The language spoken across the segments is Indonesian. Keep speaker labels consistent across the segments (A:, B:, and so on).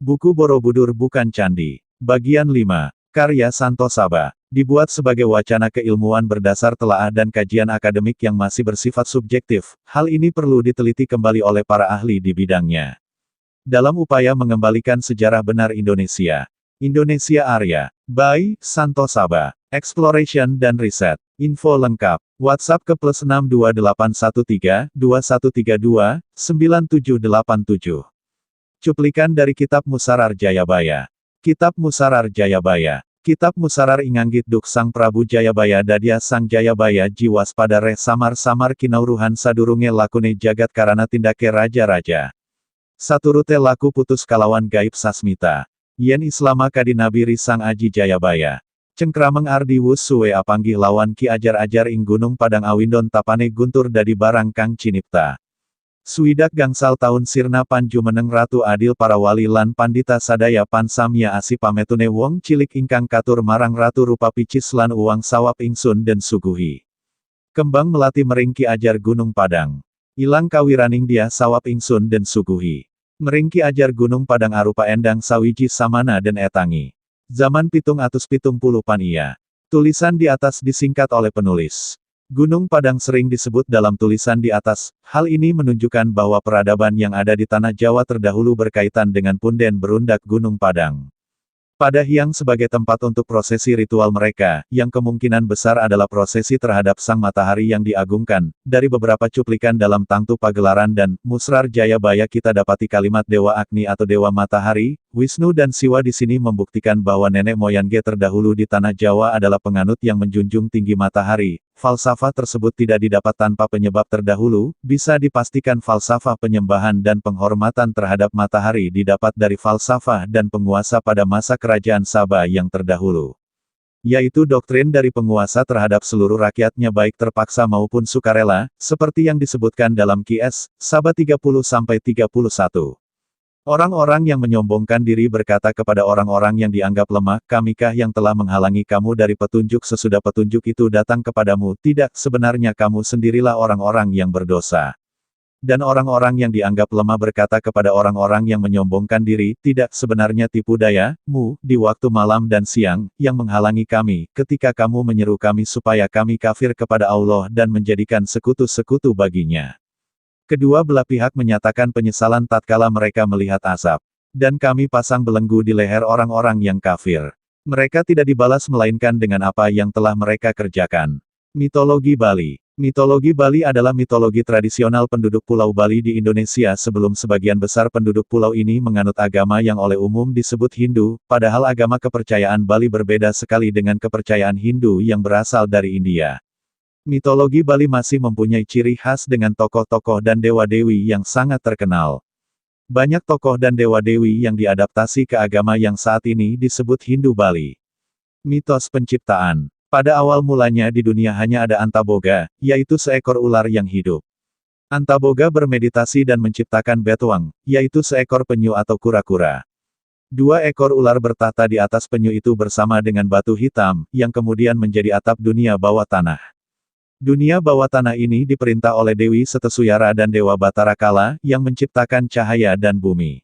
A: Buku Borobudur Bukan Candi. Bagian 5. Karya Santo Saba. Dibuat sebagai wacana keilmuan berdasar telaah dan kajian akademik yang masih bersifat subjektif. Hal ini perlu diteliti kembali oleh para ahli di bidangnya. Dalam upaya mengembalikan sejarah benar Indonesia. Indonesia Arya. By Santo Saba. Exploration dan Riset. Info lengkap. WhatsApp ke +62813-2132-9787. Cuplikan dari Kitab Musarar Jayabaya. Kitab Musarar Jayabaya. Kitab Musarar Inganggit Duk Sang Prabu Jayabaya Dadya Sang Jayabaya Jiwas pada reh samar-samar kinauruhan sadurunge lakune jagat karana tindake raja-raja. Saturute laku putus kalawan gaib sasmita. Yen Islama kadi Nabi Risang Aji Jayabaya. Cengkrameng ardi wus suwe apanggih lawan ki ajar-ajar ing Gunung Padang Awindon tapane guntur dadi barang kang cinipta. Swidak gangsal tahun sirna panjumeneng Ratu Adil para wali lan pandita sadaya pansamya asi pametune wong cilik ingkang katur marang Ratu rupa picis lan uang sawap ingsun den suguhi. Kembang melati meringki ajar Gunung Padang. Ilang kawiraning dia sawap ingsun den suguhi. Meringki ajar Gunung Padang arupa endang sawiji samana den etangi. Zaman 770 iya. Tulisan di atas disingkat oleh penulis. Gunung Padang sering disebut dalam tulisan di atas, hal ini menunjukkan bahwa peradaban yang ada di tanah Jawa terdahulu berkaitan dengan punden berundak Gunung Padang. Pada Hyang sebagai tempat untuk prosesi ritual mereka, yang kemungkinan besar adalah prosesi terhadap sang matahari yang diagungkan. Dari beberapa cuplikan dalam Tangtu Pagelaran dan Musrar Jayabaya kita dapati kalimat Dewa Agni atau Dewa Matahari, Wisnu dan Siwa di sini membuktikan bahwa nenek moyang G terdahulu di tanah Jawa adalah penganut yang menjunjung tinggi matahari. Falsafah tersebut tidak didapat tanpa penyebab terdahulu, bisa dipastikan falsafah penyembahan dan penghormatan terhadap matahari didapat dari falsafah dan penguasa pada masa kerajaan Saba yang terdahulu. Yaitu doktrin dari penguasa terhadap seluruh rakyatnya baik terpaksa maupun sukarela, seperti yang disebutkan dalam Qs. Saba 30-31. Orang-orang yang menyombongkan diri berkata kepada orang-orang yang dianggap lemah, kamikah yang telah menghalangi kamu dari petunjuk sesudah petunjuk itu datang kepadamu? Tidak, sebenarnya kamu sendirilah orang-orang yang berdosa. Dan orang-orang yang dianggap lemah berkata kepada orang-orang yang menyombongkan diri, tidak, sebenarnya tipu daya-mu, di waktu malam dan siang, yang menghalangi kami, ketika kamu menyeru kami supaya kami kafir kepada Allah dan menjadikan sekutu-sekutu baginya. Kedua belah pihak menyatakan penyesalan tatkala mereka melihat asap. Dan kami pasang belenggu di leher orang-orang yang kafir. Mereka tidak dibalas melainkan dengan apa yang telah mereka kerjakan. Mitologi Bali. Mitologi Bali adalah mitologi tradisional penduduk Pulau Bali di Indonesia sebelum sebagian besar penduduk pulau ini menganut agama yang oleh umum disebut Hindu, padahal agama kepercayaan Bali berbeda sekali dengan kepercayaan Hindu yang berasal dari India. Mitologi Bali masih mempunyai ciri khas dengan tokoh-tokoh dan dewa-dewi yang sangat terkenal. Banyak tokoh dan dewa-dewi yang diadaptasi ke agama yang saat ini disebut Hindu Bali. Mitos penciptaan. Pada awal mulanya di dunia hanya ada Antaboga, yaitu seekor ular yang hidup. Antaboga bermeditasi dan menciptakan Betuang, yaitu seekor penyu atau kura-kura. Dua ekor ular bertahta di atas penyu itu bersama dengan batu hitam, yang kemudian menjadi atap dunia bawah tanah. Dunia bawah tanah ini diperintah oleh Dewi Setesuyara dan Dewa Batara Kala, yang menciptakan cahaya dan bumi.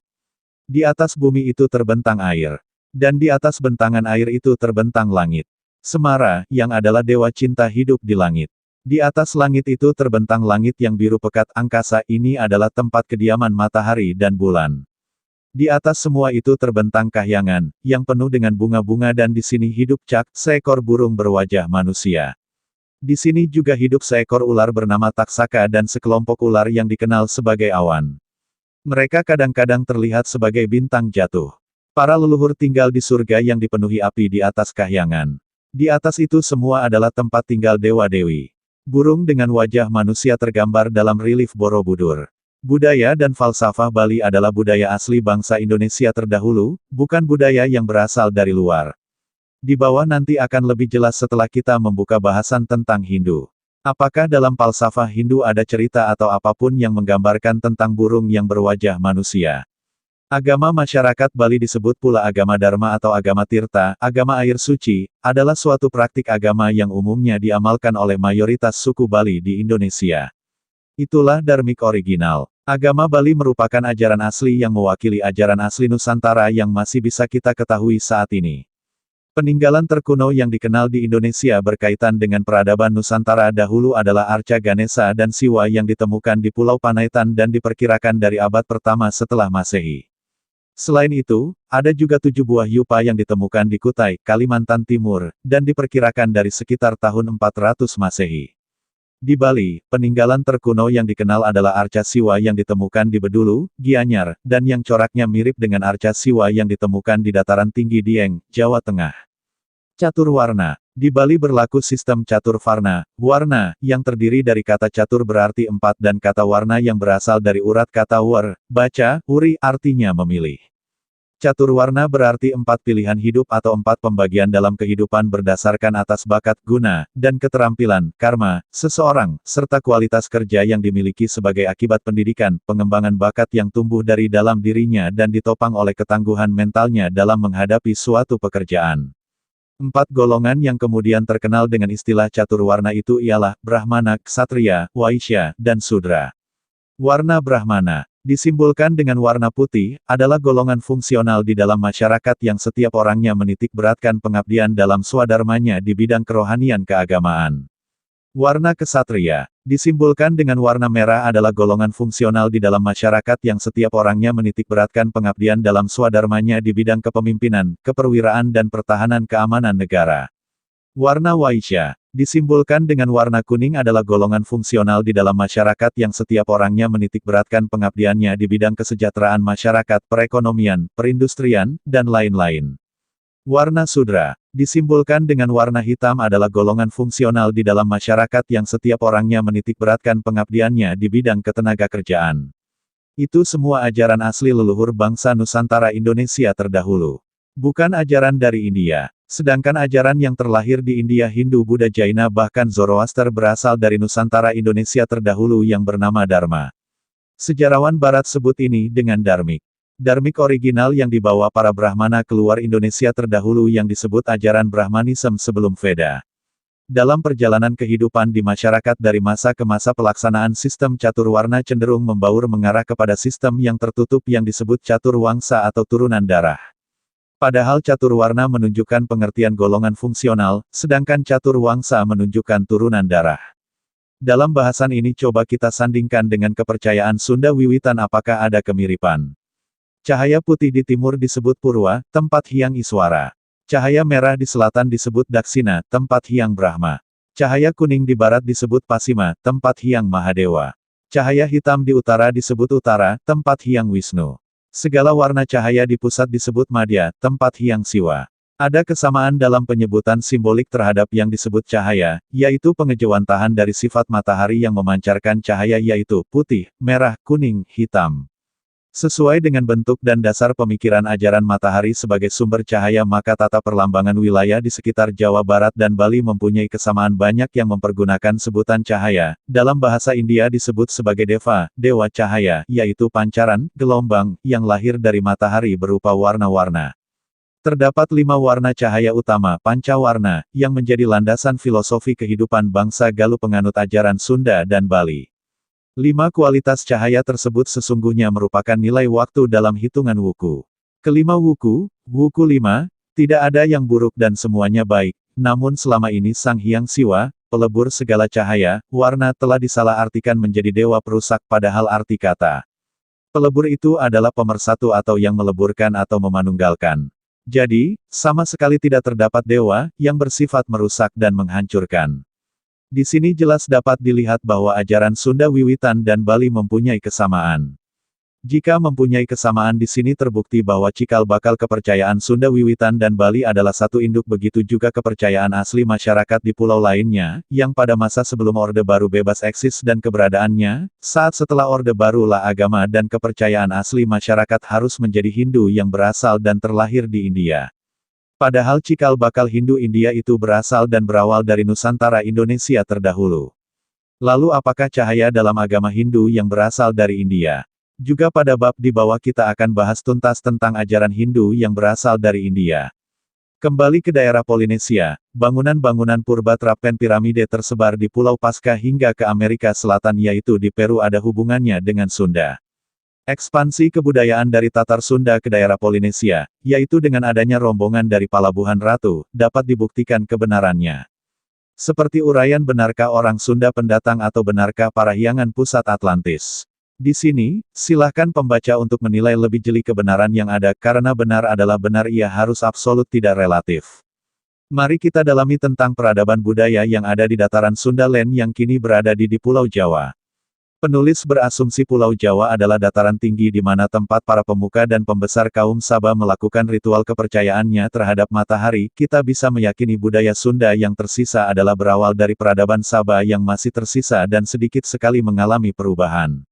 A: Di atas bumi itu terbentang air. Dan di atas bentangan air itu terbentang langit. Semara, yang adalah dewa cinta hidup di langit. Di atas langit itu terbentang langit yang biru pekat angkasa, ini adalah tempat kediaman matahari dan bulan. Di atas semua itu terbentang kahyangan, yang penuh dengan bunga-bunga dan di sini hidup Cak, seekor burung berwajah manusia. Di sini juga hidup seekor ular bernama Taksaka dan sekelompok ular yang dikenal sebagai awan. Mereka kadang-kadang terlihat sebagai bintang jatuh. Para leluhur tinggal di surga yang dipenuhi api di atas kahyangan. Di atas itu semua adalah tempat tinggal dewa-dewi. Burung dengan wajah manusia tergambar dalam relief Borobudur. Budaya dan falsafah Bali adalah budaya asli bangsa Indonesia terdahulu, bukan budaya yang berasal dari luar. Di bawah nanti akan lebih jelas setelah kita membuka bahasan tentang Hindu. Apakah dalam falsafah Hindu ada cerita atau apapun yang menggambarkan tentang burung yang berwajah manusia? Agama masyarakat Bali disebut pula agama Dharma atau agama Tirta, agama air suci, adalah suatu praktik agama yang umumnya diamalkan oleh mayoritas suku Bali di Indonesia. Itulah Dharmik original. Agama Bali merupakan ajaran asli yang mewakili ajaran asli Nusantara yang masih bisa kita ketahui saat ini. Peninggalan terkuno yang dikenal di Indonesia berkaitan dengan peradaban Nusantara dahulu adalah arca Ganesha dan Siwa yang ditemukan di Pulau Panaitan dan diperkirakan dari abad pertama setelah Masehi. Selain itu, ada juga 7 buah yupa yang ditemukan di Kutai, Kalimantan Timur, dan diperkirakan dari sekitar tahun 400 Masehi. Di Bali, peninggalan terkuno yang dikenal adalah arca Siwa yang ditemukan di Bedulu, Gianyar, dan yang coraknya mirip dengan arca Siwa yang ditemukan di dataran tinggi Dieng, Jawa Tengah. Catur warna. Di Bali berlaku sistem catur varna, warna, yang terdiri dari kata catur berarti 4 dan kata warna yang berasal dari urat kata war, baca, uri, artinya memilih. Catur warna berarti 4 pilihan hidup atau 4 pembagian dalam kehidupan berdasarkan atas bakat, guna, dan keterampilan, karma, seseorang, serta kualitas kerja yang dimiliki sebagai akibat pendidikan, pengembangan bakat yang tumbuh dari dalam dirinya dan ditopang oleh ketangguhan mentalnya dalam menghadapi suatu pekerjaan. 4 golongan yang kemudian terkenal dengan istilah catur warna itu ialah, Brahmana, Ksatria, Waisya, dan Sudra. Warna Brahmana disimbolkan dengan warna putih, adalah golongan fungsional di dalam masyarakat yang setiap orangnya menitik beratkan pengabdian dalam swadharmanya di bidang kerohanian keagamaan. Warna Ksatria disimbolkan dengan warna merah adalah golongan fungsional di dalam masyarakat yang setiap orangnya menitik beratkan pengabdian dalam swadharmanya di bidang kepemimpinan, keperwiraan dan pertahanan keamanan negara. Warna Waisya disimbolkan dengan warna kuning adalah golongan fungsional di dalam masyarakat yang setiap orangnya menitik beratkan pengabdiannya di bidang kesejahteraan masyarakat, perekonomian, perindustrian, dan lain-lain. Warna Sudra disimbolkan dengan warna hitam adalah golongan fungsional di dalam masyarakat yang setiap orangnya menitik beratkan pengabdiannya di bidang ketenaga kerjaan. Itu semua ajaran asli leluhur bangsa Nusantara Indonesia terdahulu. Bukan ajaran dari India. Sedangkan ajaran yang terlahir di India Hindu Buddha Jaina bahkan Zoroaster berasal dari Nusantara Indonesia terdahulu yang bernama Dharma. Sejarawan Barat sebut ini dengan Dharmik. Dharmik original yang dibawa para Brahmana keluar Indonesia terdahulu yang disebut ajaran Brahmanisme sebelum Veda. Dalam perjalanan kehidupan di masyarakat dari masa ke masa pelaksanaan sistem catur warna cenderung membaur mengarah kepada sistem yang tertutup yang disebut catur wangsa atau turunan darah. Padahal catur warna menunjukkan pengertian golongan fungsional, sedangkan catur wangsa menunjukkan turunan darah. Dalam bahasan ini coba kita sandingkan dengan kepercayaan Sunda Wiwitan apakah ada kemiripan. Cahaya putih di timur disebut Purwa, tempat Hyang Iswara. Cahaya merah di selatan disebut Daksina, tempat Hyang Brahma. Cahaya kuning di barat disebut Pasima, tempat Hyang Mahadewa. Cahaya hitam di utara disebut Utara, tempat Hyang Wisnu. Segala warna cahaya di pusat disebut Madya, tempat Hyang Siwa. Ada kesamaan dalam penyebutan simbolik terhadap yang disebut cahaya, yaitu pengejawantahan dari sifat matahari yang memancarkan cahaya yaitu putih, merah, kuning, hitam. Sesuai dengan bentuk dan dasar pemikiran ajaran matahari sebagai sumber cahaya maka tata perlambangan wilayah di sekitar Jawa Barat dan Bali mempunyai kesamaan banyak yang mempergunakan sebutan cahaya, dalam bahasa India disebut sebagai Deva, dewa cahaya, yaitu pancaran, gelombang, yang lahir dari matahari berupa warna-warna. Terdapat 5 warna cahaya utama, pancawarna, yang menjadi landasan filosofi kehidupan bangsa Galuh penganut ajaran Sunda dan Bali. 5 kualitas cahaya tersebut sesungguhnya merupakan nilai waktu dalam hitungan wuku. Kelima wuku 5, tidak ada yang buruk dan semuanya baik, namun selama ini Sang Hyang Siwa, pelebur segala cahaya, warna telah disalahartikan menjadi dewa perusak padahal arti kata pelebur itu adalah pemersatu atau yang meleburkan atau memanunggalkan. Jadi, sama sekali tidak terdapat dewa, yang bersifat merusak dan menghancurkan. Di sini jelas dapat dilihat bahwa ajaran Sunda Wiwitan dan Bali mempunyai kesamaan. Jika mempunyai kesamaan di sini terbukti bahwa cikal bakal kepercayaan Sunda Wiwitan dan Bali adalah satu induk begitu juga kepercayaan asli masyarakat di pulau lainnya, yang pada masa sebelum Orde Baru bebas eksis dan keberadaannya, saat setelah Orde Baru lah agama dan kepercayaan asli masyarakat harus menjadi Hindu yang berasal dan terlahir di India. Padahal cikal bakal Hindu India itu berasal dan berawal dari Nusantara Indonesia terdahulu. Lalu apakah cahaya dalam agama Hindu yang berasal dari India? Juga pada bab di bawah kita akan bahas tuntas tentang ajaran Hindu yang berasal dari India. Kembali ke daerah Polinesia, bangunan-bangunan purba Trapen piramide tersebar di Pulau Paskah hingga ke Amerika Selatan yaitu di Peru ada hubungannya dengan Sunda. Ekspansi kebudayaan dari Tatar Sunda ke daerah Polinesia, yaitu dengan adanya rombongan dari Palabuhan Ratu, dapat dibuktikan kebenarannya. Seperti uraian benarkah orang Sunda pendatang atau benarkah Parahyangan pusat Atlantis? Di sini, silahkan pembaca untuk menilai lebih jeli kebenaran yang ada karena benar adalah benar ia harus absolut tidak relatif. Mari kita dalami tentang peradaban budaya yang ada di dataran Sunda Land yang kini berada di Pulau Jawa. Penulis berasumsi Pulau Jawa adalah dataran tinggi di mana tempat para pemuka dan pembesar kaum Saba melakukan ritual kepercayaannya terhadap matahari. Kita bisa meyakini budaya Sunda yang tersisa adalah berawal dari peradaban Saba yang masih tersisa dan sedikit sekali mengalami perubahan.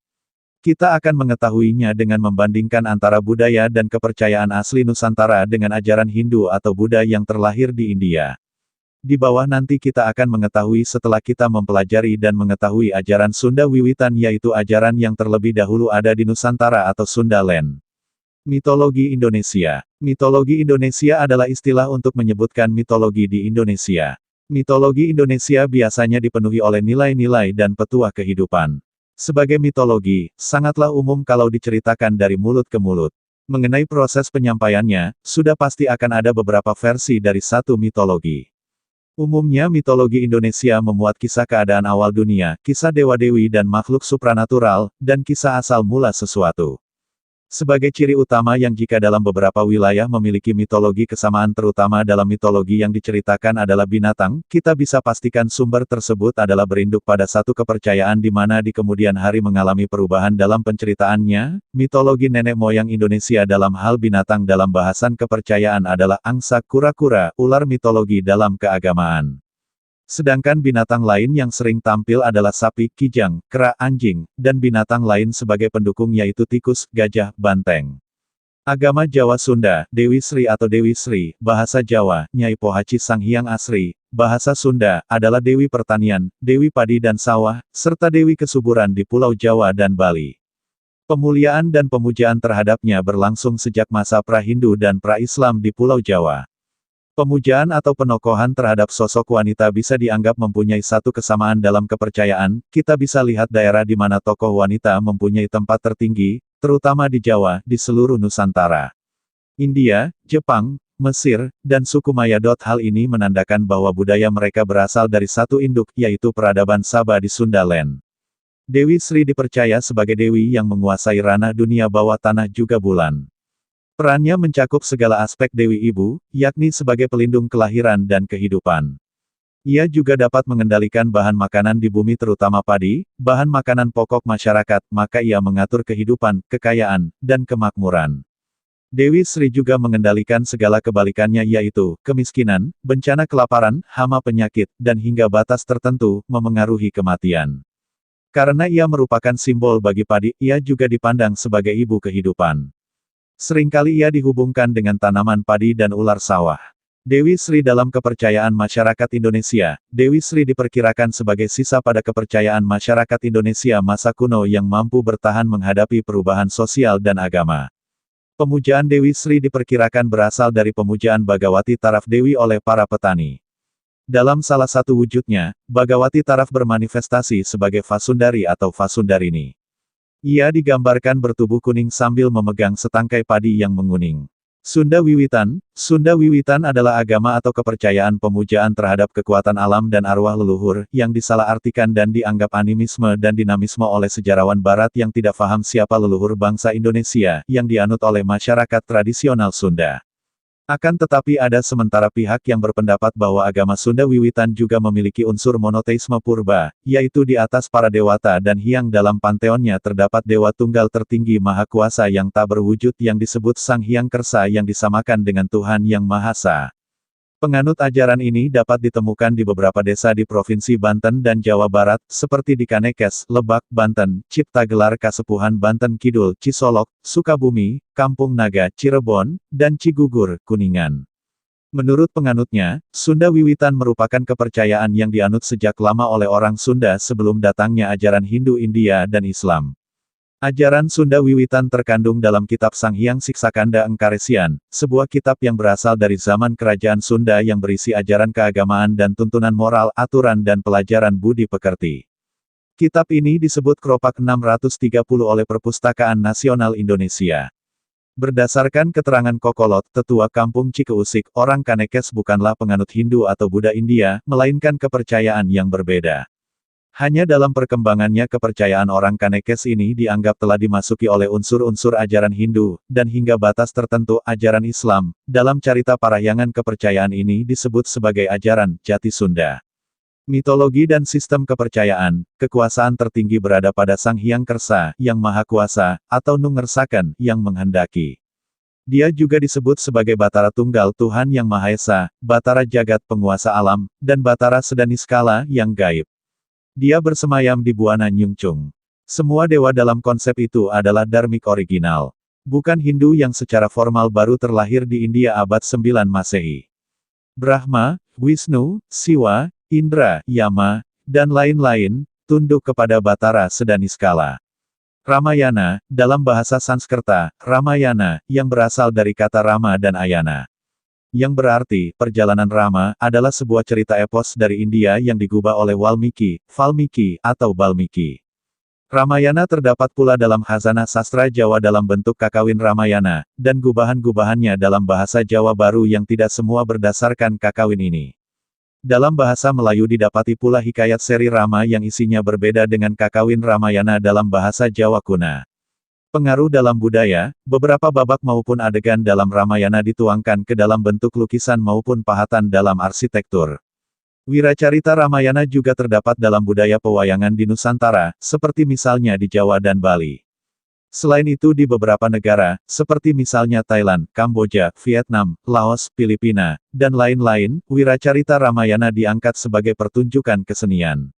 A: Kita akan mengetahuinya dengan membandingkan antara budaya dan kepercayaan asli Nusantara dengan ajaran Hindu atau Buddha yang terlahir di India. Di bawah nanti kita akan mengetahui setelah kita mempelajari dan mengetahui ajaran Sunda wiwitan yaitu ajaran yang terlebih dahulu ada di Nusantara atau Sunda Land. Mitologi Indonesia. Mitologi Indonesia adalah istilah untuk menyebutkan mitologi di Indonesia. Mitologi Indonesia biasanya dipenuhi oleh nilai-nilai dan petuah kehidupan. Sebagai mitologi, sangatlah umum kalau diceritakan dari mulut ke mulut. Mengenai proses penyampaiannya, sudah pasti akan ada beberapa versi dari satu mitologi. Umumnya mitologi Indonesia memuat kisah keadaan awal dunia, kisah dewa-dewi dan makhluk supranatural, dan kisah asal mula sesuatu. Sebagai ciri utama yang jika dalam beberapa wilayah memiliki mitologi kesamaan terutama dalam mitologi yang diceritakan adalah binatang, kita bisa pastikan sumber tersebut adalah berinduk pada satu kepercayaan di mana di kemudian hari mengalami perubahan dalam penceritaannya. Mitologi nenek moyang Indonesia dalam hal binatang dalam bahasan kepercayaan adalah angsa, kura-kura, ular mitologi dalam keagamaan. Sedangkan binatang lain yang sering tampil adalah sapi, kijang, kera, anjing, dan binatang lain sebagai pendukung yaitu tikus, gajah, banteng. Agama Jawa Sunda, Dewi Sri atau Dewi Sri, bahasa Jawa, Nyai Pohaci Sang Hyang Asri, bahasa Sunda, adalah Dewi Pertanian, Dewi Padi dan Sawah, serta Dewi Kesuburan di Pulau Jawa dan Bali. Pemuliaan dan pemujaan terhadapnya berlangsung sejak masa pra-Hindu dan pra-Islam di Pulau Jawa. Pemujaan atau penokohan terhadap sosok wanita bisa dianggap mempunyai satu kesamaan dalam kepercayaan. Kita bisa lihat daerah di mana tokoh wanita mempunyai tempat tertinggi, terutama di Jawa, di seluruh Nusantara. India, Jepang, Mesir, dan suku Mayadot. Hal ini menandakan bahwa budaya mereka berasal dari satu induk, yaitu peradaban Saba di Sunda Land. Dewi Sri dipercaya sebagai dewi yang menguasai ranah dunia bawah tanah juga bulan. Perannya mencakup segala aspek Dewi Ibu, yakni sebagai pelindung kelahiran dan kehidupan. Ia juga dapat mengendalikan bahan makanan di bumi terutama padi, bahan makanan pokok masyarakat, maka ia mengatur kehidupan, kekayaan, dan kemakmuran. Dewi Sri juga mengendalikan segala kebalikannya yaitu, kemiskinan, bencana kelaparan, hama penyakit, dan hingga batas tertentu, memengaruhi kematian. Karena ia merupakan simbol bagi padi, ia juga dipandang sebagai ibu kehidupan. Seringkali ia dihubungkan dengan tanaman padi dan ular sawah. Dewi Sri dalam kepercayaan masyarakat Indonesia, Dewi Sri diperkirakan sebagai sisa pada kepercayaan masyarakat Indonesia masa kuno yang mampu bertahan menghadapi perubahan sosial dan agama. Pemujaan Dewi Sri diperkirakan berasal dari pemujaan Bhagawati Taraf Dewi oleh para petani. Dalam salah satu wujudnya, Bhagawati Taraf bermanifestasi sebagai Vasundari atau Vasundarini. Ia digambarkan bertubuh kuning sambil memegang setangkai padi yang menguning. Sunda Wiwitan adalah agama atau kepercayaan pemujaan terhadap kekuatan alam dan arwah leluhur, yang disalahartikan dan dianggap animisme dan dinamisme oleh sejarawan barat yang tidak paham siapa leluhur bangsa Indonesia, yang dianut oleh masyarakat tradisional Sunda. Akan tetapi ada sementara pihak yang berpendapat bahwa agama Sunda Wiwitan juga memiliki unsur monoteisme purba, yaitu di atas para dewata dan hyang dalam panteonnya terdapat dewa tunggal tertinggi maha kuasa yang tak berwujud yang disebut Sang Hyang Kersa yang disamakan dengan Tuhan Yang Maha Esa. Penganut ajaran ini dapat ditemukan di beberapa desa di Provinsi Banten dan Jawa Barat, seperti di Kanekes, Lebak, Banten, Ciptagelar Kasepuhan Banten Kidul, Cisolok, Sukabumi, Kampung Naga, Cirebon, dan Cigugur, Kuningan. Menurut penganutnya, Sunda Wiwitan merupakan kepercayaan yang dianut sejak lama oleh orang Sunda sebelum datangnya ajaran Hindu India dan Islam. Ajaran Sunda Wiwitan terkandung dalam kitab Sang Hyang Siksakanda Engkaresian, sebuah kitab yang berasal dari zaman kerajaan Sunda yang berisi ajaran keagamaan dan tuntunan moral, aturan dan pelajaran budi pekerti. Kitab ini disebut Kropak 630 oleh Perpustakaan Nasional Indonesia. Berdasarkan keterangan Kokolot, tetua kampung Cikeusik, orang Kanekes bukanlah penganut Hindu atau Buddha India, melainkan kepercayaan yang berbeda. Hanya dalam perkembangannya kepercayaan orang Kanekes ini dianggap telah dimasuki oleh unsur-unsur ajaran Hindu, dan hingga batas tertentu ajaran Islam. Dalam carita parahyangan kepercayaan ini disebut sebagai ajaran jati Sunda. Mitologi dan sistem kepercayaan, kekuasaan tertinggi berada pada Sang Hyang Kersa, yang Maha Kuasa, atau Nungersaken, yang menghendaki. Dia juga disebut sebagai Batara Tunggal Tuhan yang Maha Esa, Batara Jagat penguasa alam, dan Batara Sedaniskala yang gaib. Dia bersemayam di Buana Nyungcung. Semua dewa dalam konsep itu adalah dharmik original. Bukan Hindu yang secara formal baru terlahir di India abad 9 Masehi. Brahma, Wisnu, Siwa, Indra, Yama, dan lain-lain, tunduk kepada Batara Sedaniskala. Ramayana, dalam bahasa Sanskerta, Ramayana, yang berasal dari kata Rama dan Ayana. Yang berarti, perjalanan Rama, adalah sebuah cerita epos dari India yang digubah oleh Valmiki, atau Balmiki. Ramayana terdapat pula dalam khazanah sastra Jawa dalam bentuk kakawin Ramayana, dan gubahan-gubahannya dalam bahasa Jawa baru yang tidak semua berdasarkan kakawin ini. Dalam bahasa Melayu didapati pula hikayat seri Rama yang isinya berbeda dengan kakawin Ramayana dalam bahasa Jawa kuna. Pengaruh dalam budaya, beberapa babak maupun adegan dalam Ramayana dituangkan ke dalam bentuk lukisan maupun pahatan dalam arsitektur. Wiracarita Ramayana juga terdapat dalam budaya pewayangan di Nusantara, seperti misalnya di Jawa dan Bali. Selain itu di beberapa negara, seperti misalnya Thailand, Kamboja, Vietnam, Laos, Filipina, dan lain-lain, wiracarita Ramayana diangkat sebagai pertunjukan kesenian.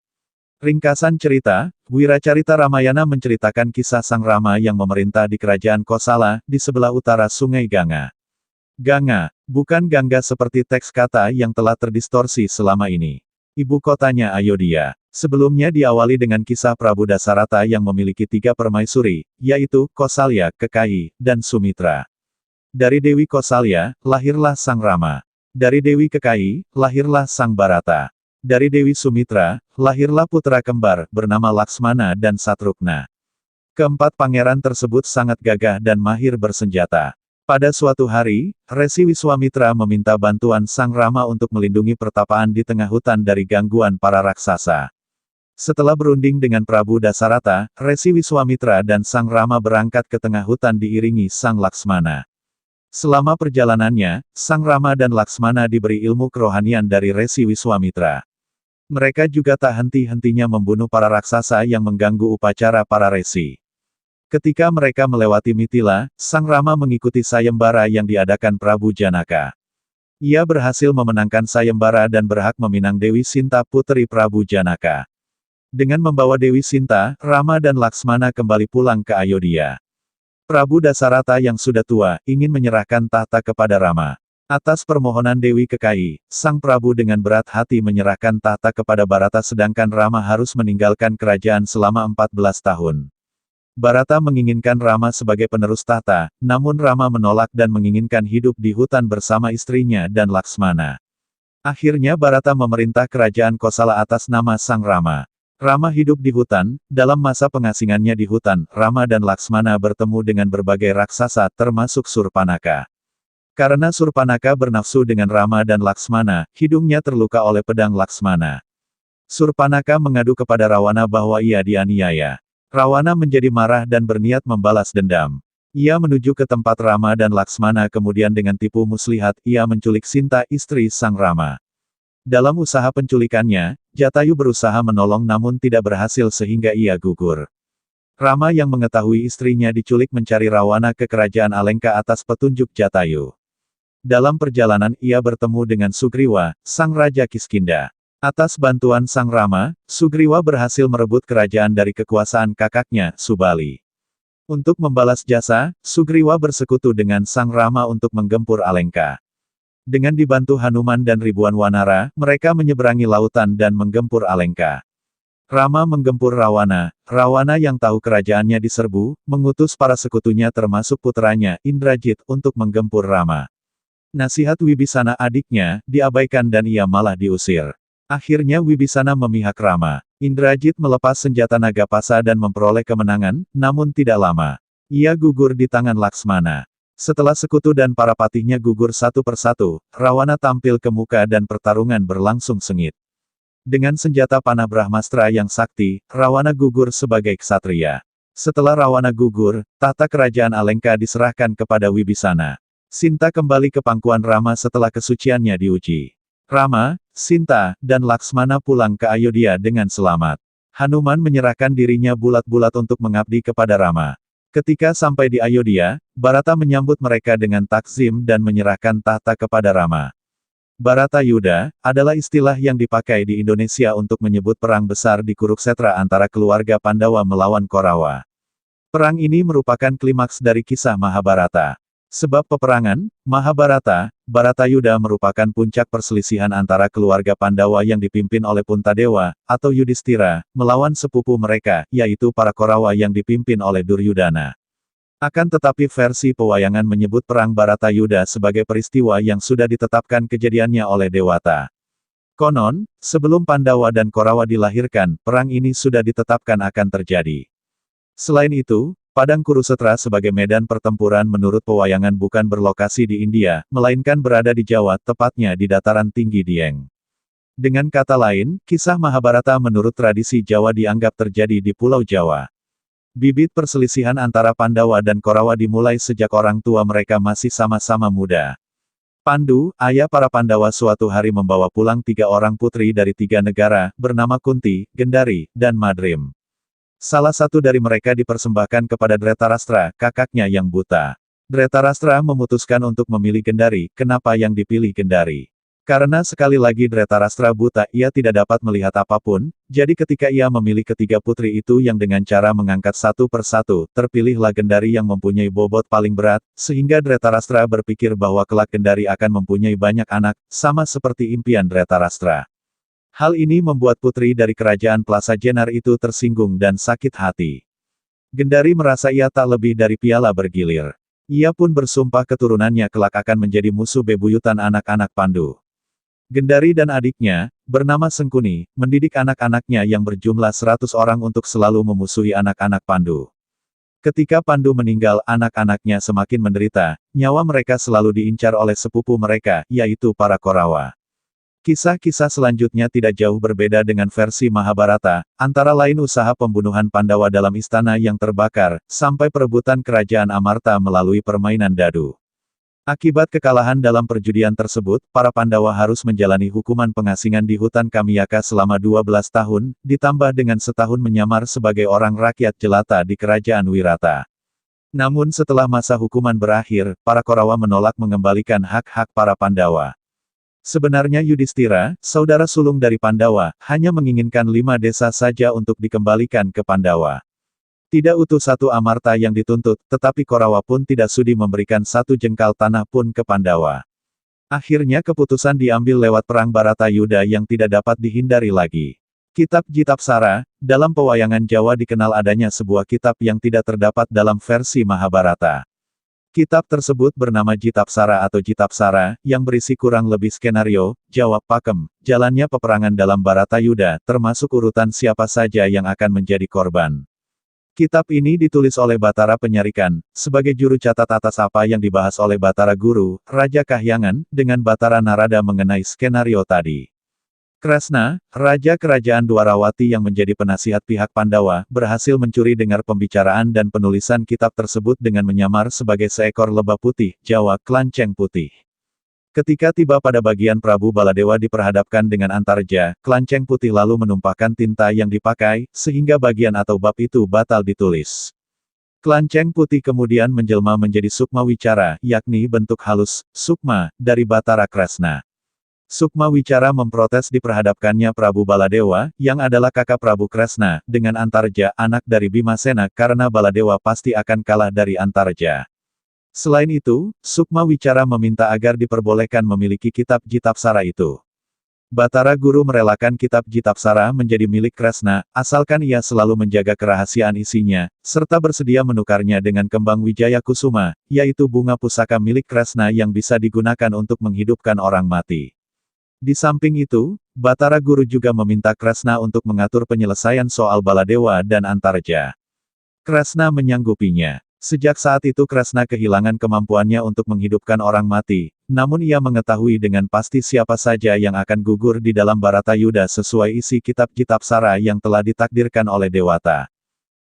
A: Ringkasan cerita, wiracarita Ramayana menceritakan kisah Sang Rama yang memerintah di kerajaan Kosala, di sebelah utara Sungai Ganga. Ganga, bukan Gangga seperti teks kata yang telah terdistorsi selama ini. Ibu kotanya Ayodhya. Sebelumnya diawali dengan kisah Prabu Dasarata yang memiliki 3 permaisuri, yaitu, Kosalya, Kekayi, dan Sumitra. Dari Dewi Kosalya, lahirlah Sang Rama. Dari Dewi Kekayi, lahirlah Sang Barata. Dari Dewi Sumitra, lahirlah putra kembar, bernama Laksmana dan Satrugna. Keempat pangeran tersebut sangat gagah dan mahir bersenjata. Pada suatu hari, Resi Wiswamitra meminta bantuan Sang Rama untuk melindungi pertapaan di tengah hutan dari gangguan para raksasa. Setelah berunding dengan Prabu Dasarata, Resi Wiswamitra dan Sang Rama berangkat ke tengah hutan diiringi Sang Laksmana. Selama perjalanannya, Sang Rama dan Laksmana diberi ilmu kerohanian dari Resi Wiswamitra. Mereka juga tak henti-hentinya membunuh para raksasa yang mengganggu upacara para resi. Ketika mereka melewati Mitila, Sang Rama mengikuti sayembara yang diadakan Prabu Janaka. Ia berhasil memenangkan sayembara dan berhak meminang Dewi Sinta putri Prabu Janaka. Dengan membawa Dewi Sinta, Rama dan Laksmana kembali pulang ke Ayodhya. Prabu Dasarata yang sudah tua, ingin menyerahkan tahta kepada Rama. Atas permohonan Dewi Kekayi, Sang Prabu dengan berat hati menyerahkan tahta kepada Barata sedangkan Rama harus meninggalkan kerajaan selama 14 tahun. Barata menginginkan Rama sebagai penerus tahta, namun Rama menolak dan menginginkan hidup di hutan bersama istrinya dan Laksmana. Akhirnya Barata memerintah kerajaan Kosala atas nama Sang Rama. Rama hidup di hutan, dalam masa pengasingannya di hutan, Rama dan Laksmana bertemu dengan berbagai raksasa termasuk Surpanaka. Karena Surpanaka bernafsu dengan Rama dan Laksmana, hidungnya terluka oleh pedang Laksmana. Surpanaka mengadu kepada Rawana bahwa ia dianiaya. Rawana menjadi marah dan berniat membalas dendam. Ia menuju ke tempat Rama dan Laksmana kemudian dengan tipu muslihat ia menculik Sinta istri Sang Rama. Dalam usaha penculikannya, Jatayu berusaha menolong namun tidak berhasil sehingga ia gugur. Rama yang mengetahui istrinya diculik mencari Rawana ke kerajaan Alengka atas petunjuk Jatayu. Dalam perjalanan ia bertemu dengan Sugriwa, sang Raja Kiskinda. Atas bantuan Sang Rama, Sugriwa berhasil merebut kerajaan dari kekuasaan kakaknya, Subali. Untuk membalas jasa, Sugriwa bersekutu dengan Sang Rama untuk menggempur Alengka. Dengan dibantu Hanuman dan ribuan wanara, mereka menyeberangi lautan dan menggempur Alengka. Rama menggempur Rawana. Rawana yang tahu kerajaannya diserbu, mengutus para sekutunya termasuk puteranya, Indrajit, untuk menggempur Rama. Nasihat Wibisana adiknya, diabaikan dan ia malah diusir. Akhirnya Wibisana memihak Rama. Indrajit melepas senjata Nagapasa dan memperoleh kemenangan, namun tidak lama. Ia gugur di tangan Laksmana. Setelah sekutu dan para patihnya gugur satu persatu, Rawana tampil ke muka dan pertarungan berlangsung sengit. Dengan senjata panah Brahmastra yang sakti, Rawana gugur sebagai ksatria. Setelah Rawana gugur, tahta kerajaan Alengka diserahkan kepada Wibisana. Sinta kembali ke pangkuan Rama setelah kesuciannya diuji. Rama, Sinta, dan Laksmana pulang ke Ayodhya dengan selamat. Hanuman menyerahkan dirinya bulat-bulat untuk mengabdi kepada Rama. Ketika sampai di Ayodhya, Bharata menyambut mereka dengan takzim dan menyerahkan tahta kepada Rama. Bharatayuddha adalah istilah yang dipakai di Indonesia untuk menyebut perang besar di Kuruksetra antara keluarga Pandawa melawan Korawa. Perang ini merupakan klimaks dari kisah Mahabharata. Sebab peperangan, Mahabharata, Bharatayuddha merupakan puncak perselisihan antara keluarga Pandawa yang dipimpin oleh Puntadewa, atau Yudhistira, melawan sepupu mereka, yaitu para Korawa yang dipimpin oleh Duryudana. Akan tetapi versi pewayangan menyebut perang Bharatayuddha sebagai peristiwa yang sudah ditetapkan kejadiannya oleh Dewata. Konon, sebelum Pandawa dan Korawa dilahirkan, perang ini sudah ditetapkan akan terjadi. Selain itu, Padang Kurusetra sebagai medan pertempuran menurut pewayangan bukan berlokasi di India, melainkan berada di Jawa, tepatnya di dataran tinggi Dieng. Dengan kata lain, kisah Mahabharata menurut tradisi Jawa dianggap terjadi di Pulau Jawa. Bibit perselisihan antara Pandawa dan Korawa dimulai sejak orang tua mereka masih sama-sama muda. Pandu, ayah para Pandawa suatu hari membawa pulang 3 orang putri dari 3 negara, bernama Kunti, Gendari, dan Madrim. Salah satu dari mereka dipersembahkan kepada Dhritarashtra, kakaknya yang buta. Dhritarashtra memutuskan untuk memilih Gendari. Kenapa yang dipilih Gendari? Karena sekali lagi Dhritarashtra buta, ia tidak dapat melihat apapun, jadi ketika ia memilih ketiga putri itu yang dengan cara mengangkat satu persatu, terpilihlah Gendari yang mempunyai bobot paling berat, sehingga Dhritarashtra berpikir bahwa kelak Gendari akan mempunyai banyak anak, sama seperti impian Dhritarashtra. Hal ini membuat putri dari kerajaan Plasajenar itu tersinggung dan sakit hati. Gendari merasa ia tak lebih dari piala bergilir. Ia pun bersumpah keturunannya kelak akan menjadi musuh bebuyutan anak-anak Pandu. Gendari dan adiknya, bernama Sengkuni, mendidik anak-anaknya yang berjumlah 100 orang untuk selalu memusuhi anak-anak Pandu. Ketika Pandu meninggal, anak-anaknya semakin menderita, nyawa mereka selalu diincar oleh sepupu mereka, yaitu para Korawa. Kisah-kisah selanjutnya tidak jauh berbeda dengan versi Mahabharata, antara lain usaha pembunuhan Pandawa dalam istana yang terbakar, sampai perebutan kerajaan Amarta melalui permainan dadu. Akibat kekalahan dalam perjudian tersebut, para Pandawa harus menjalani hukuman pengasingan di hutan Kamiyaka selama 12 tahun, ditambah dengan setahun menyamar sebagai orang rakyat jelata di kerajaan Wirata. Namun setelah masa hukuman berakhir, para Korawa menolak mengembalikan hak-hak para Pandawa. Sebenarnya Yudhistira, saudara sulung dari Pandawa, hanya menginginkan 5 desa saja untuk dikembalikan ke Pandawa. Tidak utuh satu Amarta yang dituntut, tetapi Korawa pun tidak sudi memberikan 1 jengkal tanah pun ke Pandawa. Akhirnya keputusan diambil lewat perang Bharatayuddha yang tidak dapat dihindari lagi. Kitab Jitapsara, dalam pewayangan Jawa dikenal adanya sebuah kitab yang tidak terdapat dalam versi Mahabharata. Kitab tersebut bernama Jitapsara atau Jitapsara, yang berisi kurang lebih skenario, jawab pakem, jalannya peperangan dalam Bharatayuddha, termasuk urutan siapa saja yang akan menjadi korban. Kitab ini ditulis oleh Batara Penyarikan, sebagai juru catat atas apa yang dibahas oleh Batara Guru, Raja Kahyangan, dengan Batara Narada mengenai skenario tadi. Kresna, Raja Kerajaan Dwarawati yang menjadi penasihat pihak Pandawa, berhasil mencuri dengar pembicaraan dan penulisan kitab tersebut dengan menyamar sebagai seekor lebah putih, Jawa, Klanceng Putih. Ketika tiba pada bagian Prabu Baladewa diperhadapkan dengan Antarja, Klanceng Putih lalu menumpahkan tinta yang dipakai, sehingga bagian atau bab itu batal ditulis. Klanceng Putih kemudian menjelma menjadi Sukma Wicara, yakni bentuk halus, Sukma, dari Batara Kresna. Sukma Wicara memprotes diperhadapkannya Prabu Baladewa, yang adalah kakak Prabu Kresna, dengan Antarja, anak dari Bimasena, karena Baladewa pasti akan kalah dari Antarja. Selain itu, Sukma Wicara meminta agar diperbolehkan memiliki kitab Jitapsara itu. Batara Guru merelakan kitab Jitapsara menjadi milik Kresna, asalkan ia selalu menjaga kerahasiaan isinya, serta bersedia menukarnya dengan kembang Wijaya Kusuma, yaitu bunga pusaka milik Kresna yang bisa digunakan untuk menghidupkan orang mati. Di samping itu, Batara Guru juga meminta Kresna untuk mengatur penyelesaian soal Baladewa dan Antarja. Kresna menyanggupinya. Sejak saat itu Kresna kehilangan kemampuannya untuk menghidupkan orang mati, namun ia mengetahui dengan pasti siapa saja yang akan gugur di dalam Baratayuda sesuai isi kitab Jitapsara yang telah ditakdirkan oleh Dewata.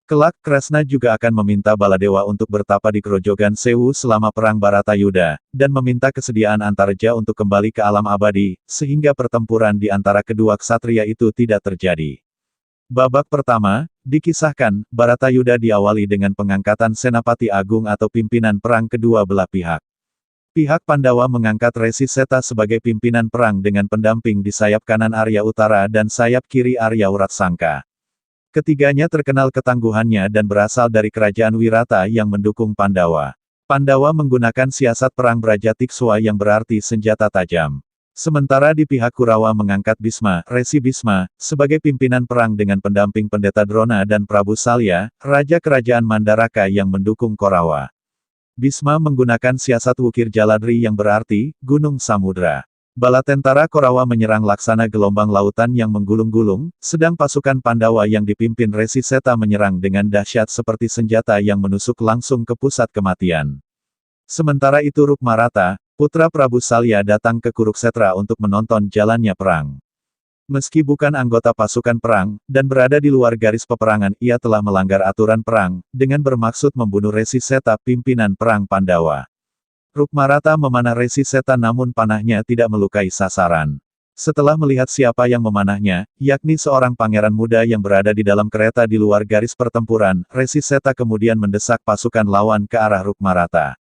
A: Kelak Kresna juga akan meminta Baladewa untuk bertapa di Grojogan Sewu selama perang Baratayuda, dan meminta kesediaan Antarja untuk kembali ke alam abadi, sehingga pertempuran di antara kedua ksatria itu tidak terjadi. Babak pertama, dikisahkan, Baratayuda diawali dengan pengangkatan Senapati Agung atau pimpinan perang kedua belah pihak. Pihak Pandawa mengangkat Resi Seta sebagai pimpinan perang dengan pendamping di sayap kanan Arya Utara dan sayap kiri Arya Wratsangka. Ketiganya terkenal ketangguhannya dan berasal dari kerajaan Wirata yang mendukung Pandawa. Pandawa menggunakan siasat perang Brajatikswa yang berarti senjata tajam. Sementara di pihak Kurawa mengangkat Bisma, Resi Bisma, sebagai pimpinan perang dengan pendamping Pendeta Drona dan Prabu Salya, Raja Kerajaan Mandaraka yang mendukung Korawa. Bisma menggunakan siasat Wukir Jaladri yang berarti, Gunung Samudra. Bala tentara Korawa menyerang laksana gelombang lautan yang menggulung-gulung, sedang pasukan Pandawa yang dipimpin Resi Seta menyerang dengan dahsyat seperti senjata yang menusuk langsung ke pusat kematian. Sementara itu Rukmarata, putra Prabu Salya datang ke Kuruksetra untuk menonton jalannya perang. Meski bukan anggota pasukan perang, dan berada di luar garis peperangan, ia telah melanggar aturan perang, dengan bermaksud membunuh Resi Seta pimpinan perang Pandawa. Rukmarata memanah Resi Seta namun panahnya tidak melukai sasaran. Setelah melihat siapa yang memanahnya, yakni seorang pangeran muda yang berada di dalam kereta di luar garis pertempuran, Resi Seta kemudian mendesak pasukan lawan ke arah Rukmarata.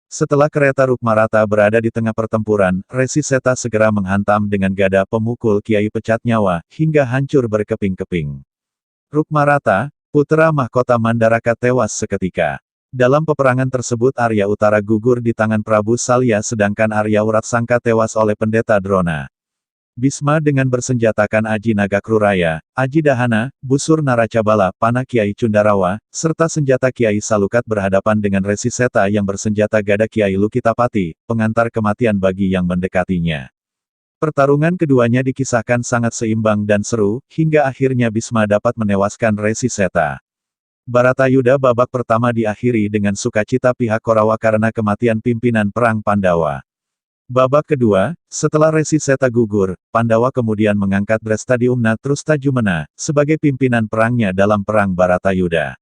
A: Setelah kereta Rukmarata berada di tengah pertempuran, Resi Seta segera menghantam dengan gada pemukul Kiai Pecat Nyawa, hingga hancur berkeping-keping. Rukmarata, putra mahkota Mandaraka tewas seketika. Dalam peperangan tersebut Arya Utara gugur di tangan Prabu Salya sedangkan Arya Wratsangka tewas oleh Pendeta Drona. Bisma dengan bersenjatakan Aji Nagakruraya, Aji Dahana, busur Naracabala, panah Kiai Cundarawa, serta senjata Kiai Salukat berhadapan dengan Resi Seta yang bersenjata gada Kiai Lukitapati, pengantar kematian bagi yang mendekatinya. Pertarungan keduanya dikisahkan sangat seimbang dan seru, hingga akhirnya Bisma dapat menewaskan Resi Seta. Baratayuda babak pertama diakhiri dengan sukacita pihak Korawa karena kematian pimpinan perang Pandawa. Babak kedua, setelah Resi Seta gugur, Pandawa kemudian mengangkat Drestadiumna Trustajumena sebagai pimpinan perangnya dalam perang Baratayuda.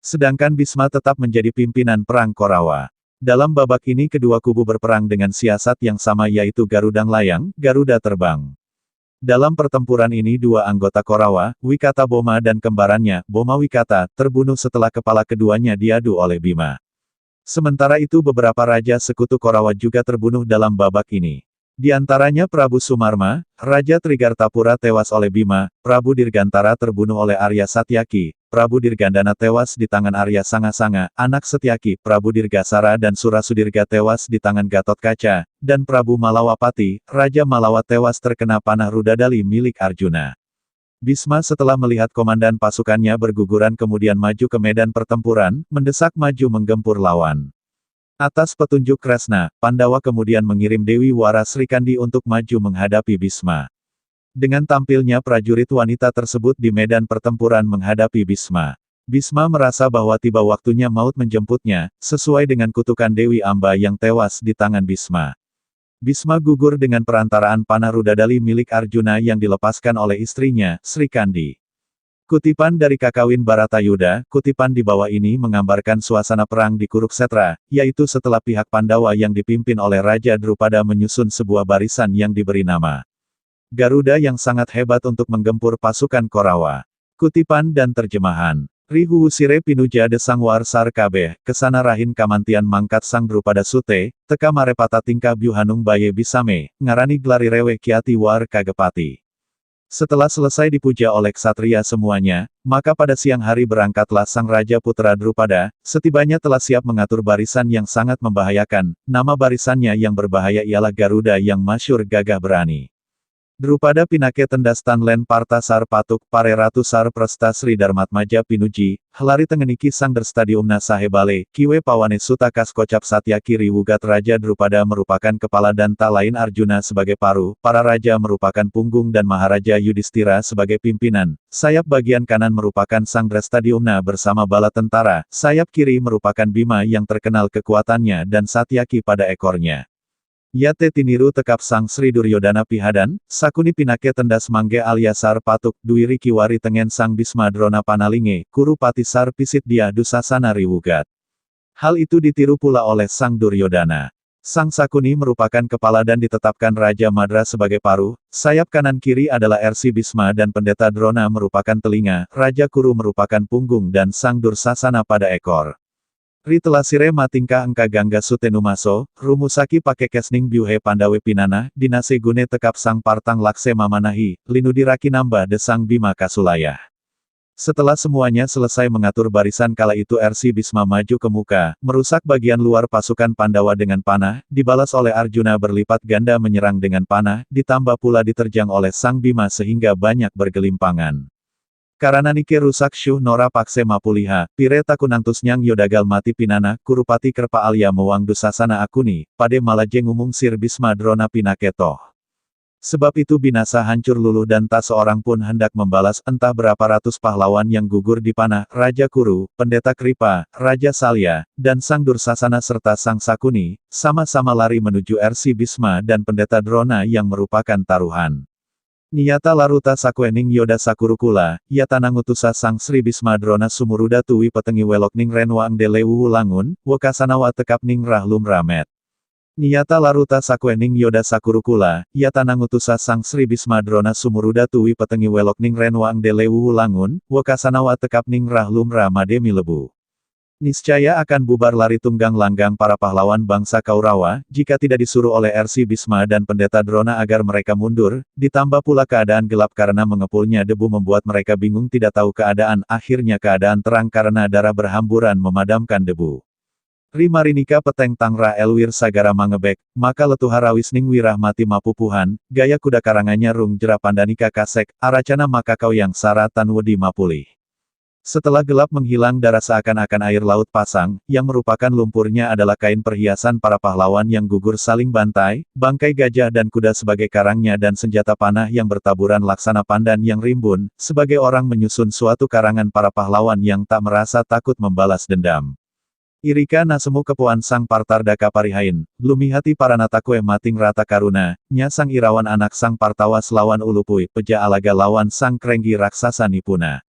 A: Sedangkan Bisma tetap menjadi pimpinan perang Korawa. Dalam babak ini kedua kubu berperang dengan siasat yang sama yaitu Garudang Layang, Garuda Terbang. Dalam pertempuran ini dua anggota Korawa, Wikata Boma dan kembarannya, Boma Wikata, terbunuh setelah kepala keduanya diadu oleh Bima. Sementara itu beberapa raja sekutu Korawa juga terbunuh dalam babak ini. Di antaranya Prabu Sumarma, Raja Trigartapura tewas oleh Bima, Prabu Dirgantara terbunuh oleh Arya Satyaki, Prabu Dirgandana tewas di tangan Arya Sangasanga, anak Setyaki, Prabu Dirgasara dan Surasudirga tewas di tangan Gatot Kaca, dan Prabu Malawapati, Raja Malawa tewas terkena panah Rudadali milik Arjuna. Bisma setelah melihat komandan pasukannya berguguran kemudian maju ke medan pertempuran, mendesak maju menggempur lawan. Atas petunjuk Kresna, Pandawa kemudian mengirim Dewi Wara Srikandi untuk maju menghadapi Bisma. Dengan tampilnya prajurit wanita tersebut di medan pertempuran menghadapi Bisma. Bisma merasa bahwa tiba waktunya maut menjemputnya, sesuai dengan kutukan Dewi Amba yang tewas di tangan Bisma. Bisma gugur dengan perantaraan panah Rudadali milik Arjuna yang dilepaskan oleh istrinya, Srikandi. Kutipan dari Kakawin Baratayuda, kutipan di bawah ini menggambarkan suasana perang di Kuruksetra, yaitu setelah pihak Pandawa yang dipimpin oleh Raja Drupada menyusun sebuah barisan yang diberi nama Garuda yang sangat hebat untuk menggempur pasukan Korawa. Kutipan dan terjemahan. Rihu Sire Pinuja de Sangwar Sar Kabeh, kesana Rahin Kamantian Mangkat Sang Drupada Sute, teka Marepata Tingkah Byuhanung Baye Bisame, ngarani Glari Rewe Kiati War Kagepati. Setelah selesai dipuja oleh ksatria semuanya, maka pada siang hari berangkatlah sang Raja Putra Drupada, setibanya telah siap mengatur barisan yang sangat membahayakan, nama barisannya yang berbahaya ialah Garuda yang masyhur gagah berani. Drupada Pinake Tendas Tanlen Partasar Patuk Pare Ratusar Presta Sri Darmatmaja Pinuji, Helari Tengeniki Sangder Stadiumna Sahebale, Kiwe Pawane Sutakas Kocap Satya Kiri Wugat Raja Drupada merupakan kepala dan tak lain Arjuna sebagai paru, para raja merupakan punggung dan Maharaja Yudhistira sebagai pimpinan, sayap bagian kanan merupakan Sangdra Stadiumna bersama bala tentara, sayap kiri merupakan Bima yang terkenal kekuatannya dan Satyaki pada ekornya. Yate tiniru tekap Sang Sri Duryodana Pihadan, Sakuni Pinake Tendas Mangge Alyasar Patuk, Duiri Kiwari Tengen Sang Bisma Drona Panalinge, Kuru Patisar Pisit Dia Dusasana Riwugat. Hal itu ditiru pula oleh Sang Duryodana. Sang Sakuni merupakan kepala dan ditetapkan Raja Madra sebagai paru, sayap kanan kiri adalah Ersi Bisma dan Pendeta Drona merupakan telinga, Raja Kuru merupakan punggung dan Sang Dursasana pada ekor. Ritelasire matingka engka gangga sutenumaso, rumusaki pake kesning biuhe pandawe pinana, dinase gune tekap sang partang lakse mamanahi, linudiraki nambah desang bima kasulaya. Setelah semuanya selesai mengatur barisan kala itu Ersi Bisma maju ke muka, merusak bagian luar pasukan Pandawa dengan panah, dibalas oleh Arjuna berlipat ganda menyerang dengan panah, ditambah pula diterjang oleh sang Bima sehingga banyak bergelimpangan. Karena nike rusak syuh nora pakse mapuliha, pire takunantus nyang yodagal mati pinana, kurupati kerpa alia mewang dusasana akuni, pade malajeng umung sir Bisma Drona Pinaketoh. Sebab itu binasa hancur luluh dan tak seorang pun hendak membalas entah berapa ratus pahlawan yang gugur di panah, Raja Kuru, Pendeta Kripa, Raja Salya, dan Sang Dursasana serta Sang Sakuni, sama-sama lari menuju Ersi Bisma dan Pendeta Drona yang merupakan taruhan. Niyata laruta sakwening yoda sakurukula, yatana ngutusa Sang Sri Bisma Drona sumuruda tuwi petengi welok ning renwaang delewu langun, wakasanawa tekap ning rahlum ramet. Niyata laruta sakwening yoda sakurukula, yatana ngutusa Sang Sri Bisma Drona sumuruda tuwi petengi welok ning renwaang delewu langun, wakasanawa tekap ning rahlum ramademi lebu. Niscaya akan bubar lari tunggang langgang para pahlawan bangsa Kaurawa, jika tidak disuruh oleh Ersi Bisma dan Pendeta Drona agar mereka mundur, ditambah pula keadaan gelap karena mengepulnya debu membuat mereka bingung tidak tahu keadaan, akhirnya keadaan terang karena darah berhamburan memadamkan debu. Rimarinika peteng tangra elwir sagara mangebek, maka letuhara wisning wirah mati mapupuhan, gaya kuda karangannya rung jera pandanika kasek, aracana maka kau yang saratan wedi mapulih. Setelah gelap menghilang darah seakan-akan air laut pasang, yang merupakan lumpurnya adalah kain perhiasan para pahlawan yang gugur saling bantai, bangkai gajah dan kuda sebagai karangnya dan senjata panah yang bertaburan laksana pandan yang rimbun, sebagai orang menyusun suatu karangan para pahlawan yang tak merasa takut membalas dendam. Irika nasemu kepuan Sang Partardaka Parihain, lumihati Paranatakue mating rata karuna, nya Sang Irawan anak Sang Partawas lawan Ulupui, peja alaga lawan Sang Krenggi raksasa nipuna.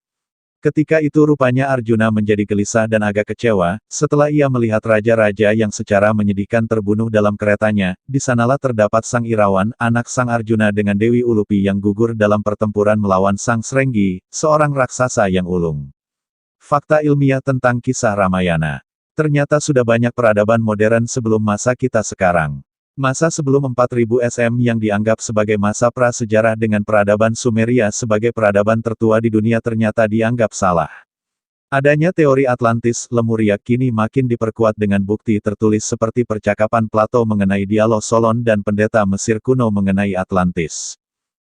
A: Ketika itu rupanya Arjuna menjadi gelisah dan agak kecewa, setelah ia melihat raja-raja yang secara menyedihkan terbunuh dalam keretanya, di sanalah terdapat Sang Irawan, anak Sang Arjuna dengan Dewi Ulupi yang gugur dalam pertempuran melawan Sang Srenggi, seorang raksasa yang ulung. Fakta ilmiah tentang kisah Ramayana. Ternyata sudah banyak peradaban modern sebelum masa kita sekarang. Masa sebelum 4000 SM yang dianggap sebagai masa prasejarah dengan peradaban Sumeria sebagai peradaban tertua di dunia ternyata dianggap salah. Adanya teori Atlantis, Lemuria kini makin diperkuat dengan bukti tertulis seperti percakapan Plato mengenai dialog Solon dan pendeta Mesir kuno mengenai Atlantis.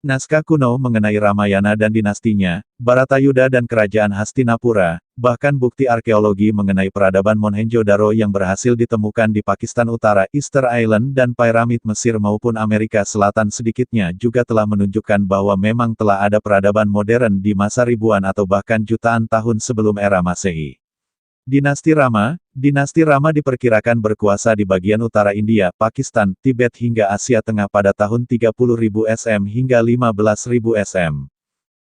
A: Naskah kuno mengenai Ramayana dan dinastinya, Bharatayuda dan kerajaan Hastinapura, bahkan bukti arkeologi mengenai peradaban Mohenjo-daro yang berhasil ditemukan di Pakistan Utara, Easter Island dan piramid Mesir maupun Amerika Selatan sedikitnya juga telah menunjukkan bahwa memang telah ada peradaban modern di masa ribuan atau bahkan jutaan tahun sebelum era Masehi. Dinasti Rama diperkirakan berkuasa di bagian utara India, Pakistan, Tibet hingga Asia Tengah pada tahun 30.000 SM hingga 15.000 SM.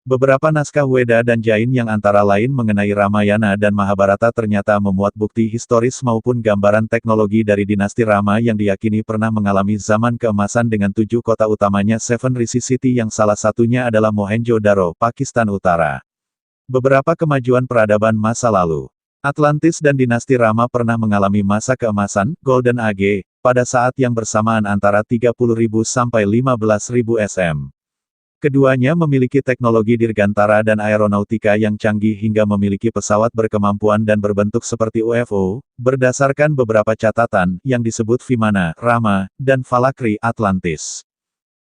A: Beberapa naskah Weda dan Jain yang antara lain mengenai Ramayana dan Mahabharata ternyata memuat bukti historis maupun gambaran teknologi dari dinasti Rama yang diyakini pernah mengalami zaman keemasan dengan 7 kota utamanya Seven Rishi City yang salah satunya adalah Mohenjo-daro, Pakistan Utara. Beberapa kemajuan peradaban masa lalu. Atlantis dan dinasti Rama pernah mengalami masa keemasan, Golden Age, pada saat yang bersamaan antara 30.000 sampai 15.000 SM. Keduanya memiliki teknologi dirgantara dan aeronautika yang canggih hingga memiliki pesawat berkemampuan dan berbentuk seperti UFO, berdasarkan beberapa catatan, yang disebut Vimana, Rama, dan Valakri, Atlantis.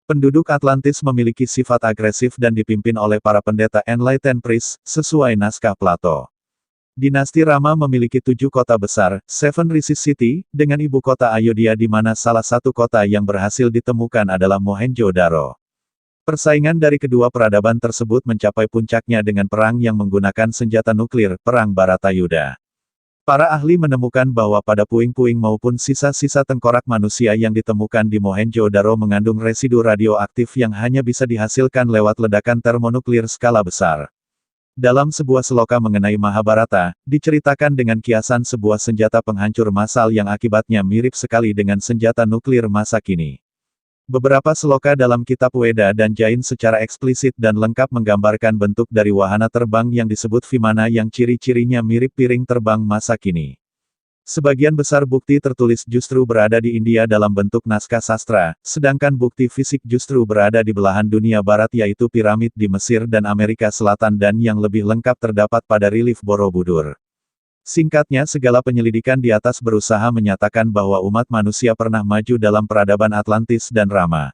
A: Penduduk Atlantis memiliki sifat agresif dan dipimpin oleh para pendeta Enlightened Priest, sesuai naskah Plato. Dinasti Rama memiliki 7 kota besar, Seven Riches City, dengan ibu kota Ayodhya di mana salah satu kota yang berhasil ditemukan adalah Mohenjo-daro. Persaingan dari kedua peradaban tersebut mencapai puncaknya dengan perang yang menggunakan senjata nuklir, Perang Baratayuda. Para ahli menemukan bahwa pada puing-puing maupun sisa-sisa tengkorak manusia yang ditemukan di Mohenjo-daro mengandung residu radioaktif yang hanya bisa dihasilkan lewat ledakan termonuklir skala besar. Dalam sebuah seloka mengenai Mahabharata, diceritakan dengan kiasan sebuah senjata penghancur massal yang akibatnya mirip sekali dengan senjata nuklir masa kini. Beberapa seloka dalam kitab Weda dan Jain secara eksplisit dan lengkap menggambarkan bentuk dari wahana terbang yang disebut Vimana yang ciri-cirinya mirip piring terbang masa kini. Sebagian besar bukti tertulis justru berada di India dalam bentuk naskah sastra, sedangkan bukti fisik justru berada di belahan dunia barat yaitu piramid di Mesir dan Amerika Selatan dan yang lebih lengkap terdapat pada relief Borobudur. Singkatnya segala penyelidikan di atas berusaha menyatakan bahwa umat manusia pernah maju dalam peradaban Atlantis dan Rama.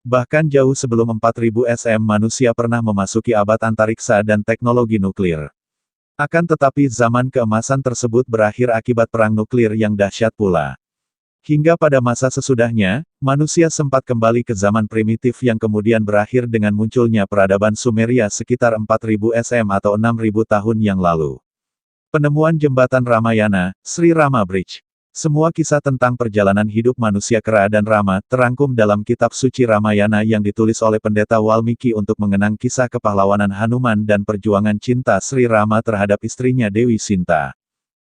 A: Bahkan jauh sebelum 4000 SM manusia pernah memasuki abad antariksa dan teknologi nuklir. Akan tetapi zaman keemasan tersebut berakhir akibat perang nuklir yang dahsyat pula. Hingga pada masa sesudahnya, manusia sempat kembali ke zaman primitif yang kemudian berakhir dengan munculnya peradaban Sumeria sekitar 4000 SM atau 6000 tahun yang lalu. Penemuan jembatan Ramayana, Sri Rama Bridge. Semua kisah tentang perjalanan hidup manusia kera dan Rama terangkum dalam kitab suci Ramayana yang ditulis oleh pendeta Walmiki untuk mengenang kisah kepahlawanan Hanuman dan perjuangan cinta Sri Rama terhadap istrinya Dewi Sinta.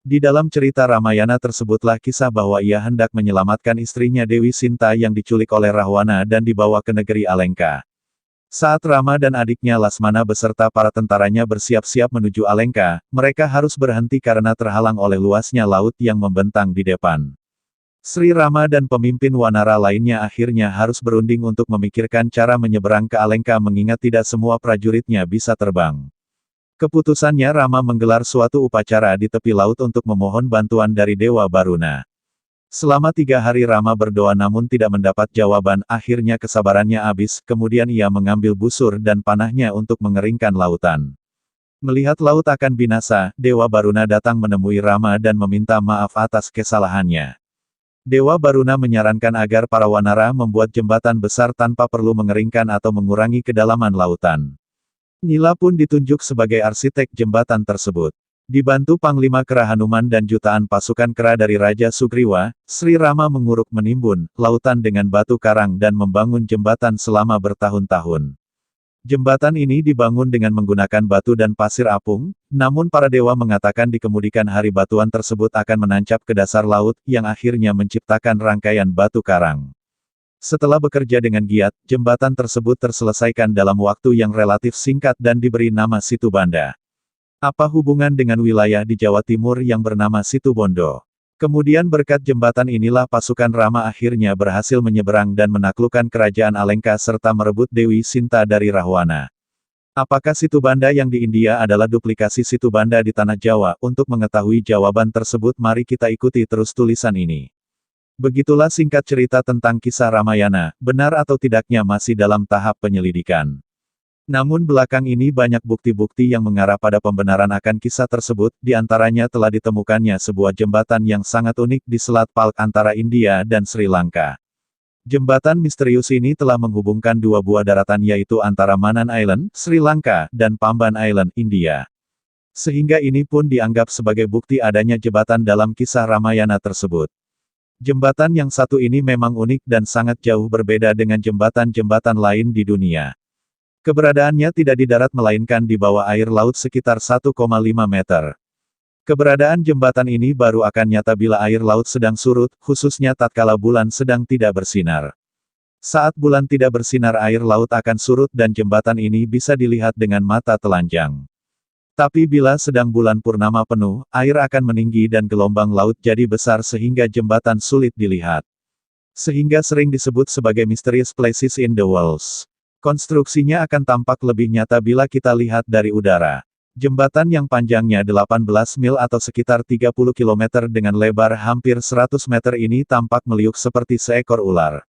A: Di dalam cerita Ramayana tersebutlah kisah bahwa ia hendak menyelamatkan istrinya Dewi Sinta yang diculik oleh Rahwana dan dibawa ke negeri Alengka. Saat Rama dan adiknya Lasmana beserta para tentaranya bersiap-siap menuju Alengka, mereka harus berhenti karena terhalang oleh luasnya laut yang membentang di depan. Sri Rama dan pemimpin Wanara lainnya akhirnya harus berunding untuk memikirkan cara menyeberang ke Alengka mengingat tidak semua prajuritnya bisa terbang. Keputusannya Rama menggelar suatu upacara di tepi laut untuk memohon bantuan dari Dewa Baruna. Selama 3 hari Rama berdoa namun tidak mendapat jawaban, akhirnya kesabarannya habis, kemudian ia mengambil busur dan panahnya untuk mengeringkan lautan. Melihat laut akan binasa, Dewa Baruna datang menemui Rama dan meminta maaf atas kesalahannya. Dewa Baruna menyarankan agar para wanara membuat jembatan besar tanpa perlu mengeringkan atau mengurangi kedalaman lautan. Nila pun ditunjuk sebagai arsitek jembatan tersebut. Dibantu Panglima Kera Hanuman dan jutaan pasukan kera dari Raja Sugriwa, Sri Rama menguruk menimbun lautan dengan batu karang dan membangun jembatan selama bertahun-tahun. Jembatan ini dibangun dengan menggunakan batu dan pasir apung, namun para dewa mengatakan di kemudian hari batuan tersebut akan menancap ke dasar laut, yang akhirnya menciptakan rangkaian batu karang. Setelah bekerja dengan giat, jembatan tersebut terselesaikan dalam waktu yang relatif singkat dan diberi nama Situbanda. Apa hubungan dengan wilayah di Jawa Timur yang bernama Situbondo? Kemudian berkat jembatan inilah pasukan Rama akhirnya berhasil menyeberang dan menaklukkan kerajaan Alengka serta merebut Dewi Sinta dari Rahwana. Apakah Situbanda yang di India adalah duplikasi Situbanda di Tanah Jawa? Untuk mengetahui jawaban tersebut mari kita ikuti terus tulisan ini. Begitulah singkat cerita tentang kisah Ramayana, benar atau tidaknya masih dalam tahap penyelidikan. Namun belakang ini banyak bukti-bukti yang mengarah pada pembenaran akan kisah tersebut, di antaranya telah ditemukannya sebuah jembatan yang sangat unik di Selat Palk antara India dan Sri Lanka. Jembatan misterius ini telah menghubungkan 2 buah daratan yaitu antara Manan Island, Sri Lanka, dan Pamban Island, India. Sehingga ini pun dianggap sebagai bukti adanya jembatan dalam kisah Ramayana tersebut. Jembatan yang satu ini memang unik dan sangat jauh berbeda dengan jembatan-jembatan lain di dunia. Keberadaannya tidak di darat melainkan di bawah air laut sekitar 1,5 meter. Keberadaan jembatan ini baru akan nyata bila air laut sedang surut, khususnya tatkala bulan sedang tidak bersinar. Saat bulan tidak bersinar air laut akan surut dan jembatan ini bisa dilihat dengan mata telanjang. Tapi bila sedang bulan purnama penuh, air akan meninggi dan gelombang laut jadi besar sehingga jembatan sulit dilihat. Sehingga sering disebut sebagai mysterious places in the world. Konstruksinya akan tampak lebih nyata bila kita lihat dari udara. Jembatan yang panjangnya 18 mil atau sekitar 30 km dengan lebar hampir 100 meter ini tampak meliuk seperti seekor ular.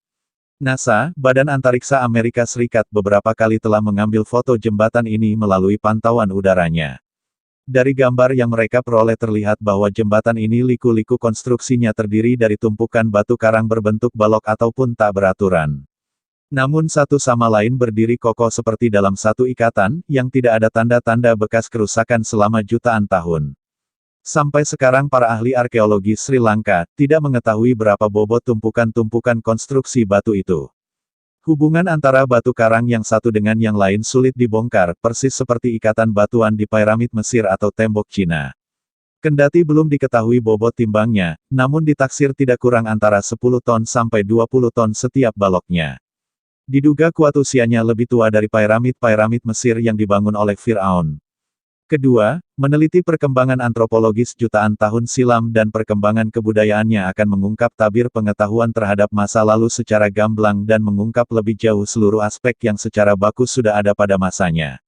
A: NASA, Badan Antariksa Amerika Serikat beberapa kali telah mengambil foto jembatan ini melalui pantauan udaranya. Dari gambar yang mereka peroleh terlihat bahwa jembatan ini liku-liku konstruksinya terdiri dari tumpukan batu karang berbentuk balok ataupun tak beraturan. Namun satu sama lain berdiri kokoh seperti dalam satu ikatan, yang tidak ada tanda-tanda bekas kerusakan selama jutaan tahun. Sampai sekarang para ahli arkeologi Sri Lanka tidak mengetahui berapa bobot tumpukan-tumpukan konstruksi batu itu. Hubungan antara batu karang yang satu dengan yang lain sulit dibongkar, persis seperti ikatan batuan di piramid Mesir atau tembok Cina. Kendati belum diketahui bobot timbangnya, namun ditaksir tidak kurang antara 10 ton sampai 20 ton setiap baloknya. Diduga kuat usianya lebih tua dari piramid-piramid Mesir yang dibangun oleh Firaun. Kedua, meneliti perkembangan antropologis jutaan tahun silam dan perkembangan kebudayaannya akan mengungkap tabir pengetahuan terhadap masa lalu secara gamblang dan mengungkap lebih jauh seluruh aspek yang secara bakus sudah ada pada masanya.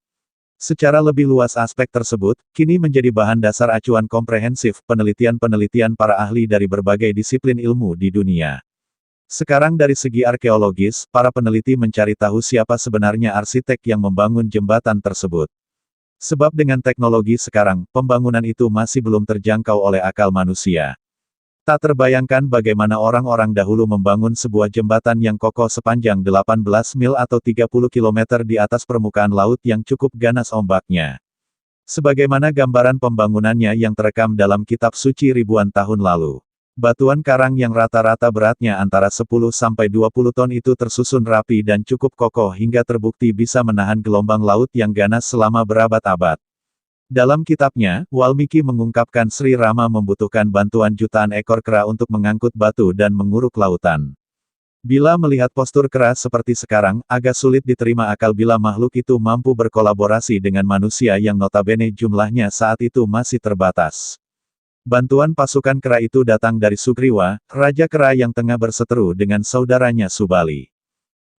A: Secara lebih luas aspek tersebut, kini menjadi bahan dasar acuan komprehensif penelitian-penelitian para ahli dari berbagai disiplin ilmu di dunia. Sekarang dari segi arkeologis, para peneliti mencari tahu siapa sebenarnya arsitek yang membangun jembatan tersebut. Sebab dengan teknologi sekarang, pembangunan itu masih belum terjangkau oleh akal manusia. Tak terbayangkan bagaimana orang-orang dahulu membangun sebuah jembatan yang kokoh sepanjang 18 mil atau 30 km di atas permukaan laut yang cukup ganas ombaknya. Sebagaimana gambaran pembangunannya yang terekam dalam kitab suci ribuan tahun lalu. Batuan karang yang rata-rata beratnya antara 10 sampai 20 ton itu tersusun rapi dan cukup kokoh hingga terbukti bisa menahan gelombang laut yang ganas selama berabad-abad. Dalam kitabnya, Walmiki mengungkapkan Sri Rama membutuhkan bantuan jutaan ekor kera untuk mengangkut batu dan menguruk lautan. Bila melihat postur kera seperti sekarang, agak sulit diterima akal bila makhluk itu mampu berkolaborasi dengan manusia yang notabene jumlahnya saat itu masih terbatas. Bantuan pasukan kera itu datang dari Sugriwa, Raja Kera yang tengah berseteru dengan saudaranya Subali.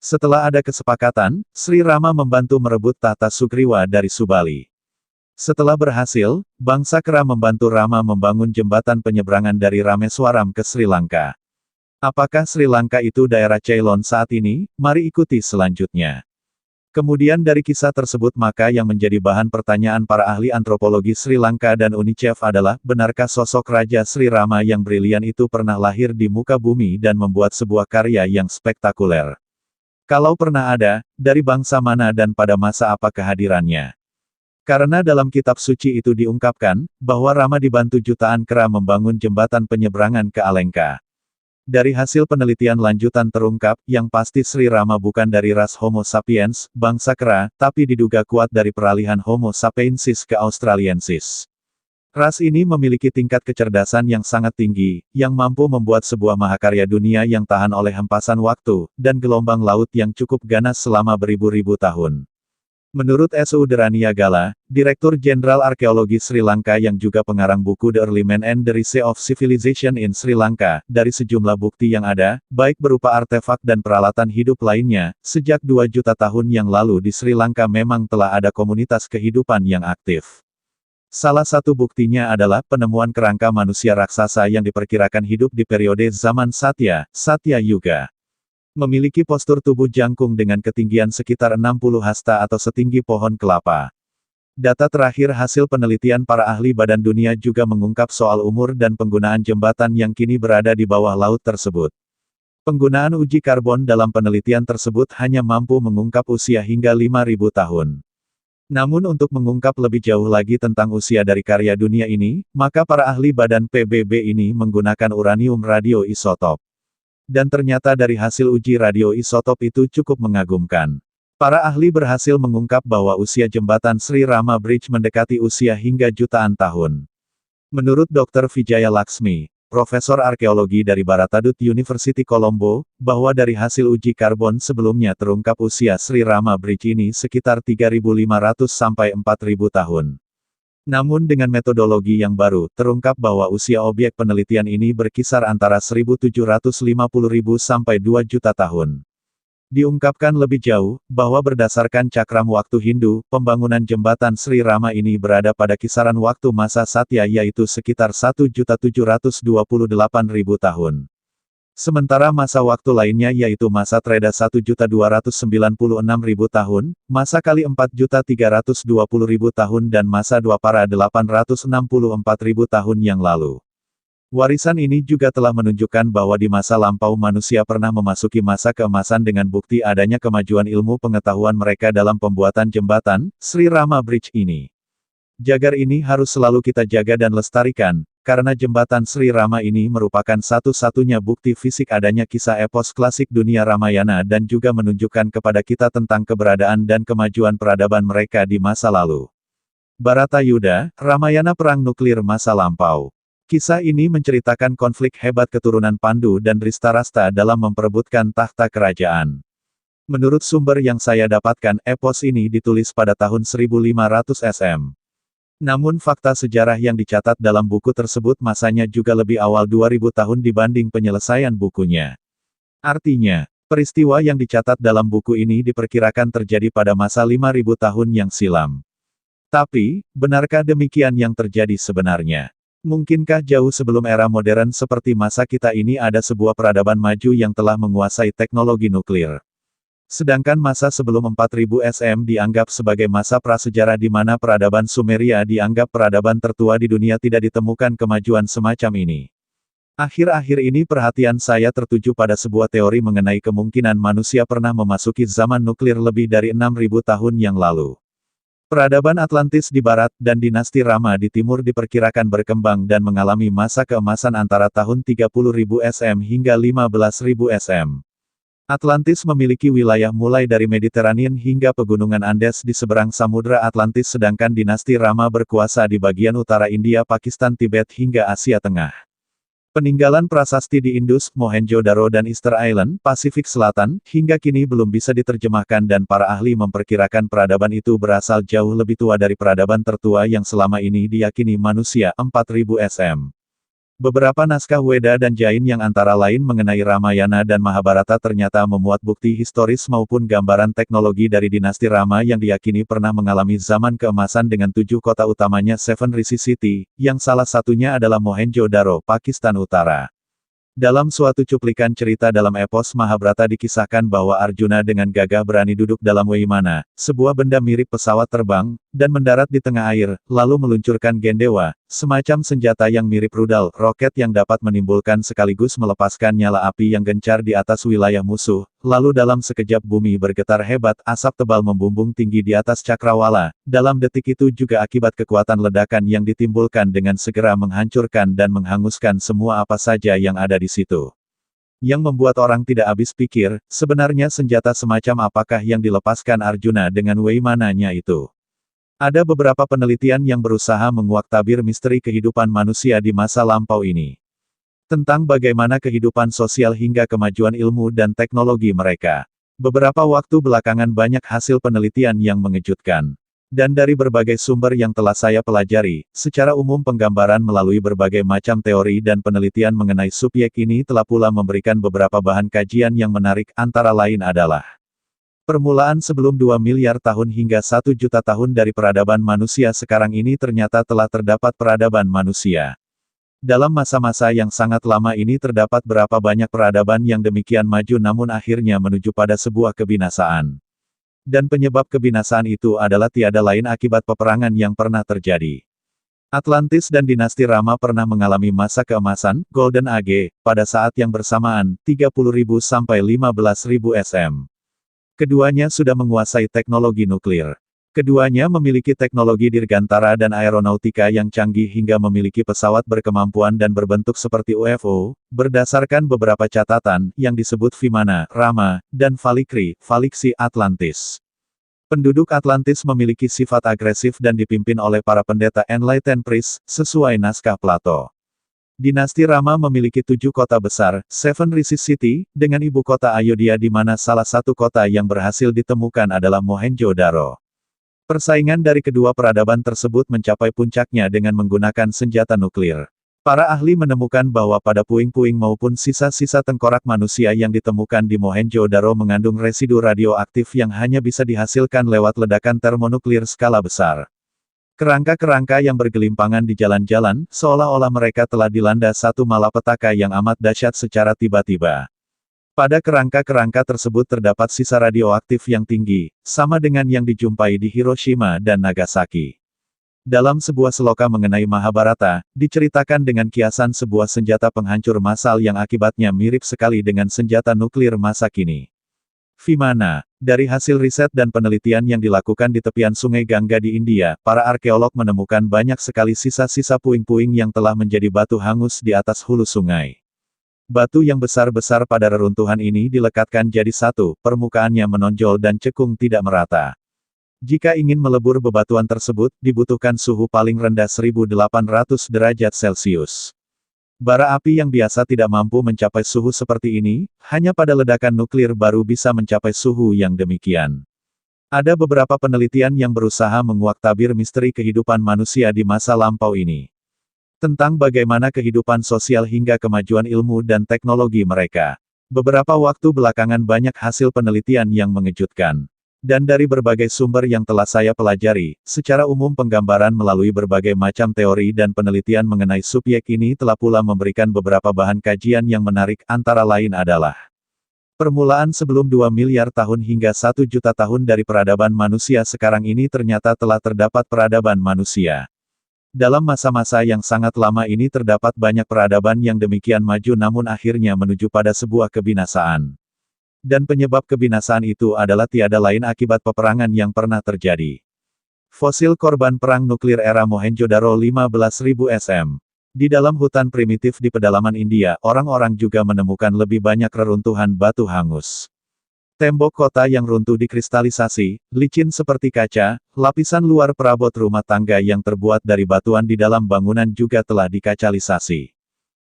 A: Setelah ada kesepakatan, Sri Rama membantu merebut tahta Sugriwa dari Subali. Setelah berhasil, bangsa Kera membantu Rama membangun jembatan penyeberangan dari Rameswaram ke Sri Lanka. Apakah Sri Lanka itu daerah Ceylon saat ini? Mari ikuti selanjutnya. Kemudian dari kisah tersebut maka yang menjadi bahan pertanyaan para ahli antropologi Sri Lanka dan UNICEF adalah, benarkah sosok Raja Sri Rama yang brilian itu pernah lahir di muka bumi dan membuat sebuah karya yang spektakuler? Kalau pernah ada, dari bangsa mana dan pada masa apa kehadirannya? Karena dalam kitab suci itu diungkapkan, bahwa Rama dibantu jutaan kera membangun jembatan penyeberangan ke Alengka. Dari hasil penelitian lanjutan terungkap, yang pasti Sri Rama bukan dari ras Homo sapiens, bangsa kera, tapi diduga kuat dari peralihan Homo sapiensis ke Australiensis. Ras ini memiliki tingkat kecerdasan yang sangat tinggi, yang mampu membuat sebuah mahakarya dunia yang tahan oleh hempasan waktu, dan gelombang laut yang cukup ganas selama beribu-ribu tahun. Menurut S.U. Deraniagala, Direktur Jenderal Arkeologi Sri Lanka yang juga pengarang buku The Early Man and the Rise of Civilization in Sri Lanka, dari sejumlah bukti yang ada, baik berupa artefak dan peralatan hidup lainnya, sejak 2 juta tahun yang lalu di Sri Lanka memang telah ada komunitas kehidupan yang aktif. Salah satu buktinya adalah penemuan kerangka manusia raksasa yang diperkirakan hidup di periode zaman Satya, Satya Yuga. Memiliki postur tubuh jangkung dengan ketinggian sekitar 60 hasta atau setinggi pohon kelapa. Data terakhir hasil penelitian para ahli Badan Dunia juga mengungkap soal umur dan penggunaan jembatan yang kini berada di bawah laut tersebut. Penggunaan uji karbon dalam penelitian tersebut hanya mampu mengungkap usia hingga 5.000 tahun. Namun untuk mengungkap lebih jauh lagi tentang usia dari karya dunia ini, maka para ahli Badan PBB ini menggunakan uranium radioisotop. Dan ternyata dari hasil uji radioisotop itu cukup mengagumkan. Para ahli berhasil mengungkap bahwa usia jembatan Sri Rama Bridge mendekati usia hingga jutaan tahun. Menurut Dr. Vijaya Laksmi, Profesor Arkeologi dari Bharatadut University Colombo, bahwa dari hasil uji karbon sebelumnya terungkap usia Sri Rama Bridge ini sekitar 3.500 sampai 4.000 tahun. Namun dengan metodologi yang baru, terungkap bahwa usia objek penelitian ini berkisar antara 1.750.000 sampai 2 juta tahun. Diungkapkan lebih jauh, bahwa berdasarkan cakram waktu Hindu, pembangunan jembatan Sri Rama ini berada pada kisaran waktu masa Satya yaitu sekitar 1.728.000 tahun. Sementara masa waktu lainnya yaitu masa Treda 1.296.000 tahun, masa Kali 4.320.000 tahun dan masa Dwapara 864.000 tahun yang lalu. Warisan ini juga telah menunjukkan bahwa di masa lampau manusia pernah memasuki masa keemasan dengan bukti adanya kemajuan ilmu pengetahuan mereka dalam pembuatan jembatan, Sri Rama Bridge ini. Jagar ini harus selalu kita jaga dan lestarikan, karena jembatan Sri Rama ini merupakan satu-satunya bukti fisik adanya kisah epos klasik dunia Ramayana dan juga menunjukkan kepada kita tentang keberadaan dan kemajuan peradaban mereka di masa lalu. Bharatayuddha, Ramayana Perang Nuklir Masa Lampau. Kisah ini menceritakan konflik hebat keturunan Pandu dan Dristarashta dalam memperebutkan tahta kerajaan. Menurut sumber yang saya dapatkan, epos ini ditulis pada tahun 1500 SM. Namun fakta sejarah yang dicatat dalam buku tersebut masanya juga lebih awal 2000 tahun dibanding penyelesaian bukunya. Artinya, peristiwa yang dicatat dalam buku ini diperkirakan terjadi pada masa 5000 tahun yang silam. Tapi, benarkah demikian yang terjadi sebenarnya? Mungkinkah jauh sebelum era modern seperti masa kita ini ada sebuah peradaban maju yang telah menguasai teknologi nuklir? Sedangkan masa sebelum 4000 SM dianggap sebagai masa prasejarah di mana peradaban Sumeria dianggap peradaban tertua di dunia tidak ditemukan kemajuan semacam ini. Akhir-akhir ini perhatian saya tertuju pada sebuah teori mengenai kemungkinan manusia pernah memasuki zaman nuklir lebih dari 6000 tahun yang lalu. Peradaban Atlantis di barat dan dinasti Rama di timur diperkirakan berkembang dan mengalami masa keemasan antara tahun 30.000 SM hingga 15.000 SM. Atlantis memiliki wilayah mulai dari Mediterranean hingga pegunungan Andes di seberang Samudra Atlantis sedangkan dinasti Rama berkuasa di bagian utara India, Pakistan, Tibet hingga Asia Tengah. Peninggalan prasasti di Indus, Mohenjo-daro dan Easter Island, Pasifik Selatan, hingga kini belum bisa diterjemahkan dan para ahli memperkirakan peradaban itu berasal jauh lebih tua dari peradaban tertua yang selama ini diyakini manusia, 4000 SM. Beberapa naskah Weda dan Jain yang antara lain mengenai Ramayana dan Mahabharata ternyata memuat bukti historis maupun gambaran teknologi dari dinasti Rama yang diyakini pernah mengalami zaman keemasan dengan 7 kota utamanya Seven Rishi City, yang salah satunya adalah Mohenjo-daro, Pakistan Utara. Dalam suatu cuplikan cerita dalam epos Mahabharata dikisahkan bahwa Arjuna dengan gagah berani duduk dalam Waimana, sebuah benda mirip pesawat terbang, dan mendarat di tengah air, lalu meluncurkan Gendewa, semacam senjata yang mirip rudal, roket yang dapat menimbulkan sekaligus melepaskan nyala api yang gencar di atas wilayah musuh, lalu dalam sekejap bumi bergetar hebat, asap tebal membumbung tinggi di atas cakrawala, dalam detik itu juga akibat kekuatan ledakan yang ditimbulkan dengan segera menghancurkan dan menghanguskan semua apa saja yang ada di situ. Yang membuat orang tidak habis pikir, sebenarnya senjata semacam apakah yang dilepaskan Arjuna dengan Waimananya itu. Ada beberapa penelitian yang berusaha menguak tabir misteri kehidupan manusia di masa lampau ini. Tentang bagaimana kehidupan sosial hingga kemajuan ilmu dan teknologi mereka. Beberapa waktu belakangan banyak hasil penelitian yang mengejutkan. Dan dari berbagai sumber yang telah saya pelajari, secara umum penggambaran melalui berbagai macam teori dan penelitian mengenai subjek ini telah pula memberikan beberapa bahan kajian yang menarik, antara lain adalah permulaan sebelum 2 miliar tahun hingga 1 juta tahun dari peradaban manusia sekarang ini ternyata telah terdapat peradaban manusia. Dalam masa-masa yang sangat lama ini terdapat berapa banyak peradaban yang demikian maju namun akhirnya menuju pada sebuah kebinasaan. Dan penyebab kebinasaan itu adalah tiada lain akibat peperangan yang pernah terjadi. Atlantis dan dinasti Rama pernah mengalami masa keemasan, Golden Age, pada saat yang bersamaan, 30.000 sampai 15.000 SM. Keduanya sudah menguasai teknologi nuklir. Keduanya memiliki teknologi dirgantara dan aeronautika yang canggih hingga memiliki pesawat berkemampuan dan berbentuk seperti UFO, berdasarkan beberapa catatan, yang disebut Vimana, Rama, dan Faliksi Atlantis. Penduduk Atlantis memiliki sifat agresif dan dipimpin oleh para pendeta Enlightened Priest, sesuai naskah Plato. Dinasti Rama memiliki 7 kota besar, Seven Rishi City, dengan ibu kota Ayodhya di mana salah satu kota yang berhasil ditemukan adalah Mohenjo-daro. Persaingan dari kedua peradaban tersebut mencapai puncaknya dengan menggunakan senjata nuklir. Para ahli menemukan bahwa pada puing-puing maupun sisa-sisa tengkorak manusia yang ditemukan di Mohenjo-daro mengandung residu radioaktif yang hanya bisa dihasilkan lewat ledakan termonuklir skala besar. Kerangka-kerangka yang bergelimpangan di jalan-jalan, seolah-olah mereka telah dilanda satu malapetaka yang amat dahsyat secara tiba-tiba. Pada kerangka-kerangka tersebut terdapat sisa radioaktif yang tinggi, sama dengan yang dijumpai di Hiroshima dan Nagasaki. Dalam sebuah seloka mengenai Mahabharata, diceritakan dengan kiasan sebuah senjata penghancur massal yang akibatnya mirip sekali dengan senjata nuklir masa kini. Vimana, dari hasil riset dan penelitian yang dilakukan di tepian Sungai Gangga di India, para arkeolog menemukan banyak sekali sisa-sisa puing-puing yang telah menjadi batu hangus di atas hulu sungai. Batu yang besar-besar pada reruntuhan ini dilekatkan jadi satu, permukaannya menonjol dan cekung tidak merata. Jika ingin melebur bebatuan tersebut, dibutuhkan suhu paling rendah 1800 derajat Celcius. Bara api yang biasa tidak mampu mencapai suhu seperti ini, hanya pada ledakan nuklir baru bisa mencapai suhu yang demikian. Ada beberapa penelitian yang berusaha menguak tabir misteri kehidupan manusia di masa lampau ini. Tentang bagaimana kehidupan sosial hingga kemajuan ilmu dan teknologi mereka. Beberapa waktu belakangan banyak hasil penelitian yang mengejutkan. Dan dari berbagai sumber yang telah saya pelajari, secara umum penggambaran melalui berbagai macam teori dan penelitian mengenai subjek ini telah pula memberikan beberapa bahan kajian yang menarik, antara lain adalah permulaan sebelum 2 miliar tahun hingga 1 juta tahun dari peradaban manusia sekarang ini ternyata telah terdapat peradaban manusia. Dalam masa-masa yang sangat lama ini terdapat banyak peradaban yang demikian maju namun akhirnya menuju pada sebuah kebinasaan. Dan penyebab kebinasaan itu adalah tiada lain akibat peperangan yang pernah terjadi. Fosil korban perang nuklir era Mohenjo-daro 15.000 SM. Di dalam hutan primitif di pedalaman India, orang-orang juga menemukan lebih banyak reruntuhan batu hangus. Tembok kota yang runtuh dikristalisasi, licin seperti kaca, lapisan luar perabot rumah tangga yang terbuat dari batuan di dalam bangunan juga telah dikacalisasi.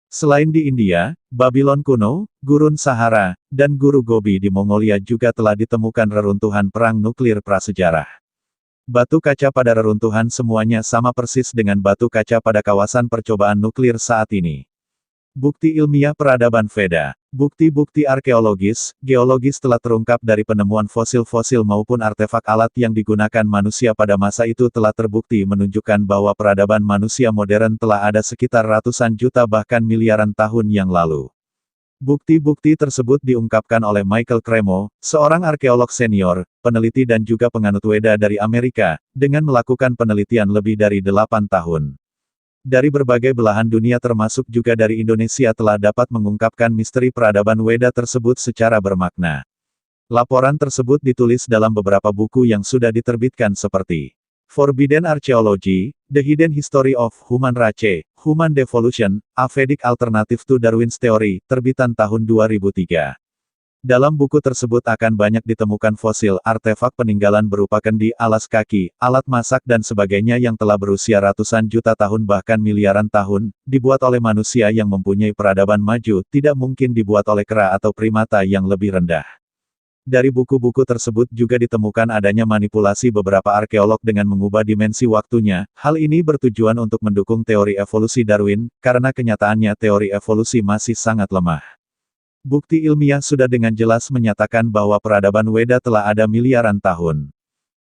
A: Selain di India, Babylon kuno, Gurun Sahara, dan Guru Gobi di Mongolia juga telah ditemukan reruntuhan perang nuklir prasejarah. Batu kaca pada reruntuhan semuanya sama persis dengan batu kaca pada kawasan percobaan nuklir saat ini. Bukti ilmiah peradaban Veda. Bukti-bukti arkeologis, geologis telah terungkap dari penemuan fosil-fosil maupun artefak alat yang digunakan manusia pada masa itu telah terbukti menunjukkan bahwa peradaban manusia modern telah ada sekitar ratusan juta bahkan miliaran tahun yang lalu. Bukti-bukti tersebut diungkapkan oleh Michael Cremo, seorang arkeolog senior, peneliti dan juga penganut Weda dari Amerika, dengan melakukan penelitian lebih dari 8 tahun. Dari berbagai belahan dunia termasuk juga dari Indonesia telah dapat mengungkapkan misteri peradaban Weda tersebut secara bermakna. Laporan tersebut ditulis dalam beberapa buku yang sudah diterbitkan seperti Forbidden Archaeology, The Hidden History of Human Race, Human Devolution, A Vedic Alternative to Darwin's Theory, terbitan tahun 2003. Dalam buku tersebut akan banyak ditemukan fosil, artefak peninggalan berupa kendi, alas kaki, alat masak dan sebagainya yang telah berusia ratusan juta tahun bahkan miliaran tahun, dibuat oleh manusia yang mempunyai peradaban maju, tidak mungkin dibuat oleh kera atau primata yang lebih rendah. Dari buku-buku tersebut juga ditemukan adanya manipulasi beberapa arkeolog dengan mengubah dimensi waktunya, hal ini bertujuan untuk mendukung teori evolusi Darwin, karena kenyataannya teori evolusi masih sangat lemah. Bukti ilmiah sudah dengan jelas menyatakan bahwa peradaban Weda telah ada miliaran tahun.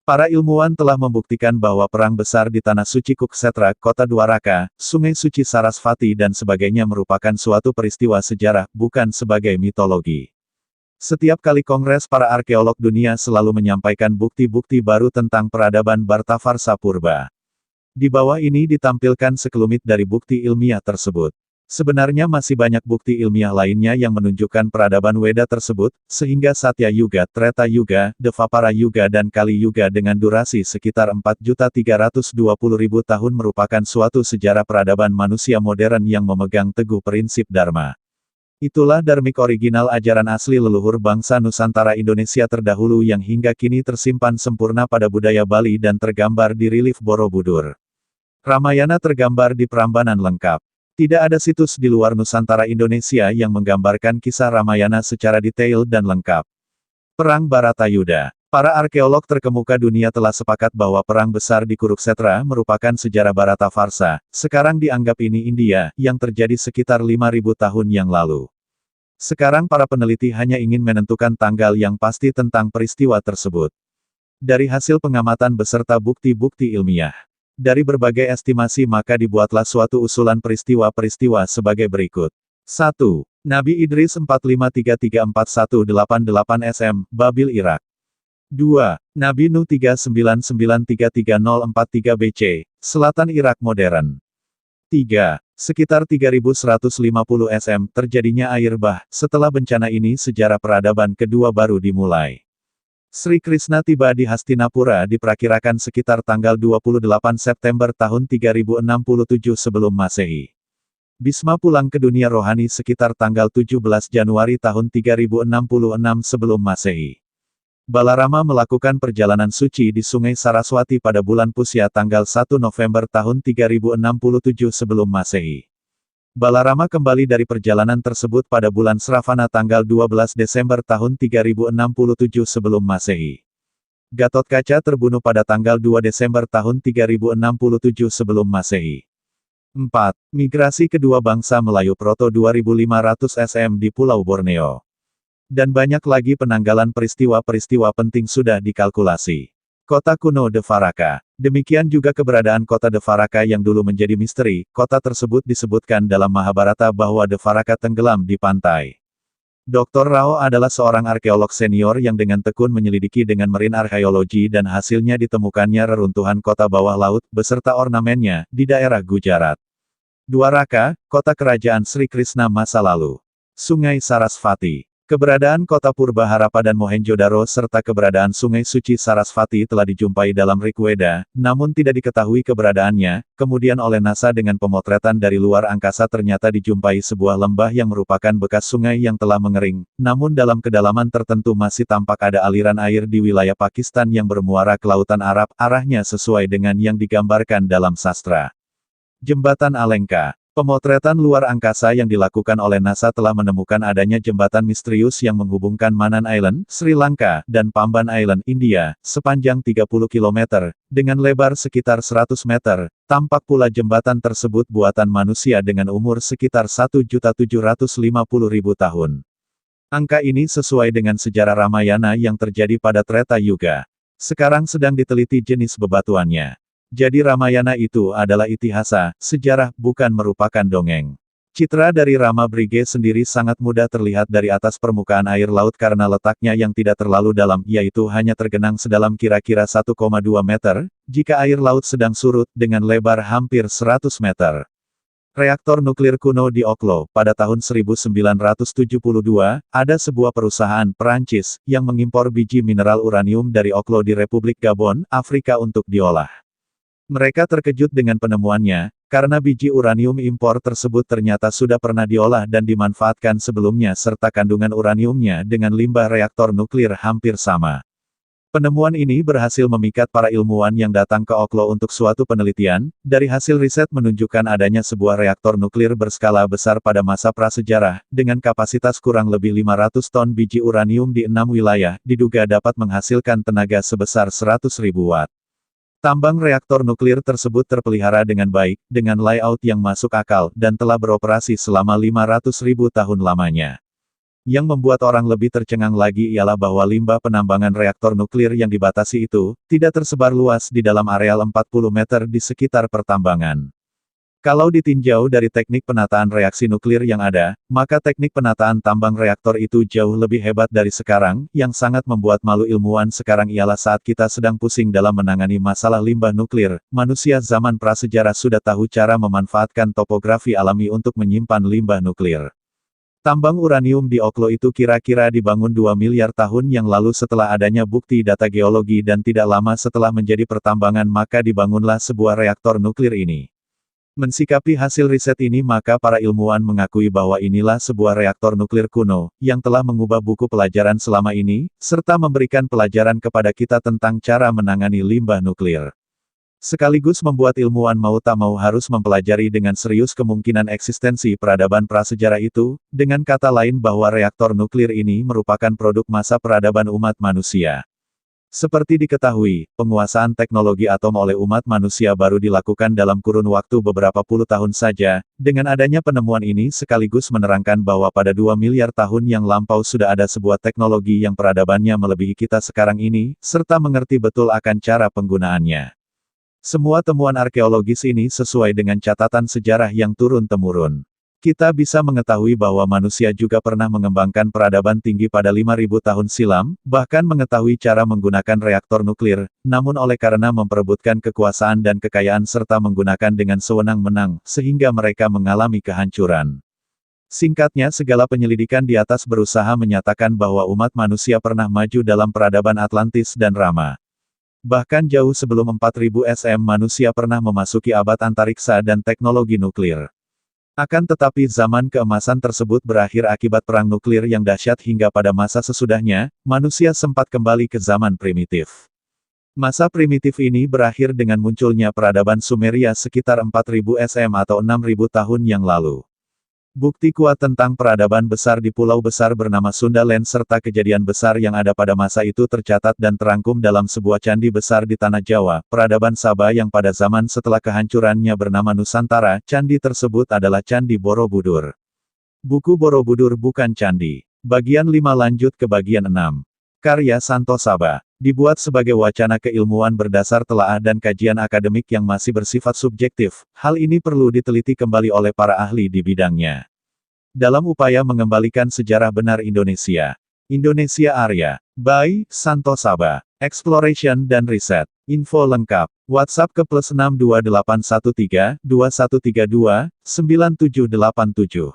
A: Para ilmuwan telah membuktikan bahwa perang besar di Tanah Suci Kuksetra, Kota Dwaraka, Sungai Suci Sarasvati dan sebagainya merupakan suatu peristiwa sejarah, bukan sebagai mitologi. Setiap kali kongres para arkeolog dunia selalu menyampaikan bukti-bukti baru tentang peradaban Bartavarsa Purba. Di bawah ini ditampilkan sekelumit dari bukti ilmiah tersebut. Sebenarnya masih banyak bukti ilmiah lainnya yang menunjukkan peradaban Weda tersebut, sehingga Satya Yuga, Treta Yuga, Dvapara Yuga dan Kali Yuga dengan durasi sekitar 4.320.000 tahun merupakan suatu sejarah peradaban manusia modern yang memegang teguh prinsip Dharma. Itulah dharmik original ajaran asli leluhur bangsa Nusantara Indonesia terdahulu yang hingga kini tersimpan sempurna pada budaya Bali dan tergambar di relief Borobudur. Ramayana tergambar di Prambanan lengkap. Tidak ada situs di luar Nusantara Indonesia yang menggambarkan kisah Ramayana secara detail dan lengkap. Perang Baratayuda. Para arkeolog terkemuka dunia telah sepakat bahwa perang besar di Kuruksetra merupakan sejarah Baratavarsa, sekarang dianggap ini India, yang terjadi sekitar 5.000 tahun yang lalu. Sekarang para peneliti hanya ingin menentukan tanggal yang pasti tentang peristiwa tersebut. Dari hasil pengamatan beserta bukti-bukti ilmiah. Dari berbagai estimasi maka dibuatlah suatu usulan peristiwa-peristiwa sebagai berikut. 1. Nabi Idris 45334188 SM, Babil Irak. 2. Nabi Nuh 39933043 BC, Selatan Irak modern. 3. Sekitar 3150 SM terjadinya air bah, setelah bencana ini sejarah peradaban kedua baru dimulai. Sri Krishna tiba di Hastinapura diperkirakan sekitar tanggal 28 September tahun 3067 sebelum Masehi. Bhisma pulang ke dunia rohani sekitar tanggal 17 Januari tahun 3066 sebelum Masehi. Balarama melakukan perjalanan suci di Sungai Saraswati pada bulan Pusya tanggal 1 November tahun 3067 sebelum Masehi. Balarama kembali dari perjalanan tersebut pada bulan Sravana tanggal 12 Desember tahun 3067 sebelum Masehi. Gatotkaca terbunuh pada tanggal 2 Desember tahun 3067 sebelum Masehi. 4. Migrasi kedua bangsa Melayu Proto 2500 SM di Pulau Borneo. Dan banyak lagi penanggalan peristiwa-peristiwa penting sudah dikalkulasi. Kota kuno Devaraka. Demikian juga keberadaan kota Devaraka yang dulu menjadi misteri. Kota tersebut disebutkan dalam Mahabharata bahwa Devaraka tenggelam di pantai. Dr. Rao adalah seorang arkeolog senior yang dengan tekun menyelidiki dengan marine archaeology dan hasilnya ditemukannya reruntuhan kota bawah laut, beserta ornamennya, di daerah Gujarat. Dwaraka, kota kerajaan Sri Krishna masa lalu. Sungai Sarasvati. Keberadaan kota Purba Harappa dan Mohenjo-daro serta keberadaan Sungai Suci Sarasvati telah dijumpai dalam Rigveda, namun tidak diketahui keberadaannya. Kemudian oleh NASA dengan pemotretan dari luar angkasa ternyata dijumpai sebuah lembah yang merupakan bekas sungai yang telah mengering, namun dalam kedalaman tertentu masih tampak ada aliran air di wilayah Pakistan yang bermuara ke Lautan Arab, arahnya sesuai dengan yang digambarkan dalam sastra. Jembatan Alengka. Pemotretan luar angkasa yang dilakukan oleh NASA telah menemukan adanya jembatan misterius yang menghubungkan Manan Island, Sri Lanka, dan Pamban Island, India, sepanjang 30 km, dengan lebar sekitar 100 meter. Tampak pula jembatan tersebut buatan manusia dengan umur sekitar 1.750.000 tahun. Angka ini sesuai dengan sejarah Ramayana yang terjadi pada Treta Yuga. Sekarang sedang diteliti jenis bebatuannya. Jadi Ramayana itu adalah itihasa, sejarah, bukan merupakan dongeng. Citra dari Rama Brige sendiri sangat mudah terlihat dari atas permukaan air laut karena letaknya yang tidak terlalu dalam, yaitu hanya tergenang sedalam kira-kira 1,2 meter, jika air laut sedang surut, dengan lebar hampir 100 meter. Reaktor nuklir kuno di Oklo, pada tahun 1972, ada sebuah perusahaan Perancis, yang mengimpor biji mineral uranium dari Oklo di Republik Gabon, Afrika untuk diolah. Mereka terkejut dengan penemuannya, karena biji uranium impor tersebut ternyata sudah pernah diolah dan dimanfaatkan sebelumnya serta kandungan uraniumnya dengan limbah reaktor nuklir hampir sama. Penemuan ini berhasil memikat para ilmuwan yang datang ke Oklo untuk suatu penelitian. Dari hasil riset menunjukkan adanya sebuah reaktor nuklir berskala besar pada masa prasejarah, dengan kapasitas kurang lebih 500 ton biji uranium di 6 wilayah, diduga dapat menghasilkan tenaga sebesar 100.000 watt. Tambang reaktor nuklir tersebut terpelihara dengan baik, dengan layout yang masuk akal, dan telah beroperasi selama 500.000 tahun lamanya. Yang membuat orang lebih tercengang lagi ialah bahwa limbah penambangan reaktor nuklir yang dibatasi itu, tidak tersebar luas di dalam areal 40 meter di sekitar pertambangan. Kalau ditinjau dari teknik penataan reaksi nuklir yang ada, maka teknik penataan tambang reaktor itu jauh lebih hebat dari sekarang. Yang sangat membuat malu ilmuwan sekarang ialah saat kita sedang pusing dalam menangani masalah limbah nuklir, manusia zaman prasejarah sudah tahu cara memanfaatkan topografi alami untuk menyimpan limbah nuklir. Tambang uranium di Oklo itu kira-kira dibangun 2 miliar tahun yang lalu setelah adanya bukti data geologi dan tidak lama setelah menjadi pertambangan maka dibangunlah sebuah reaktor nuklir ini. Mensikapi hasil riset ini maka para ilmuwan mengakui bahwa inilah sebuah reaktor nuklir kuno, yang telah mengubah buku pelajaran selama ini, serta memberikan pelajaran kepada kita tentang cara menangani limbah nuklir. Sekaligus membuat ilmuwan mau tak mau harus mempelajari dengan serius kemungkinan eksistensi peradaban prasejarah itu, dengan kata lain bahwa reaktor nuklir ini merupakan produk masa peradaban umat manusia. Seperti diketahui, penguasaan teknologi atom oleh umat manusia baru dilakukan dalam kurun waktu beberapa puluh tahun saja. Dengan adanya penemuan ini sekaligus menerangkan bahwa pada 2 miliar tahun yang lampau sudah ada sebuah teknologi yang peradabannya melebihi kita sekarang ini, serta mengerti betul akan cara penggunaannya. Semua temuan arkeologis ini sesuai dengan catatan sejarah yang turun-temurun. Kita bisa mengetahui bahwa manusia juga pernah mengembangkan peradaban tinggi pada 5.000 tahun silam, bahkan mengetahui cara menggunakan reaktor nuklir, namun oleh karena memperebutkan kekuasaan dan kekayaan serta menggunakan dengan sewenang-wenang, sehingga mereka mengalami kehancuran. Singkatnya, segala penyelidikan di atas berusaha menyatakan bahwa umat manusia pernah maju dalam peradaban Atlantis dan Rama. Bahkan jauh sebelum 4000 SM manusia pernah memasuki abad antariksa dan teknologi nuklir. Akan tetapi zaman keemasan tersebut berakhir akibat perang nuklir yang dahsyat hingga pada masa sesudahnya, manusia sempat kembali ke zaman primitif. Masa primitif ini berakhir dengan munculnya peradaban Sumeria sekitar 4000 SM atau 6000 tahun yang lalu. Bukti kuat tentang peradaban besar di pulau besar bernama Sundaland serta kejadian besar yang ada pada masa itu tercatat dan terangkum dalam sebuah candi besar di Tanah Jawa, peradaban Sabah yang pada zaman setelah kehancurannya bernama Nusantara. Candi tersebut adalah Candi Borobudur. Buku Borobudur bukan candi. Bagian 5 lanjut ke bagian 6. Karya Santo Sabah. Dibuat sebagai wacana keilmuan berdasar telaah dan kajian akademik yang masih bersifat subjektif, hal ini perlu diteliti kembali oleh para ahli di bidangnya. Dalam upaya mengembalikan sejarah benar Indonesia. Indonesia Arya. By Santo Sabah. Exploration dan Riset. Info lengkap. WhatsApp ke +62813 2132 9787.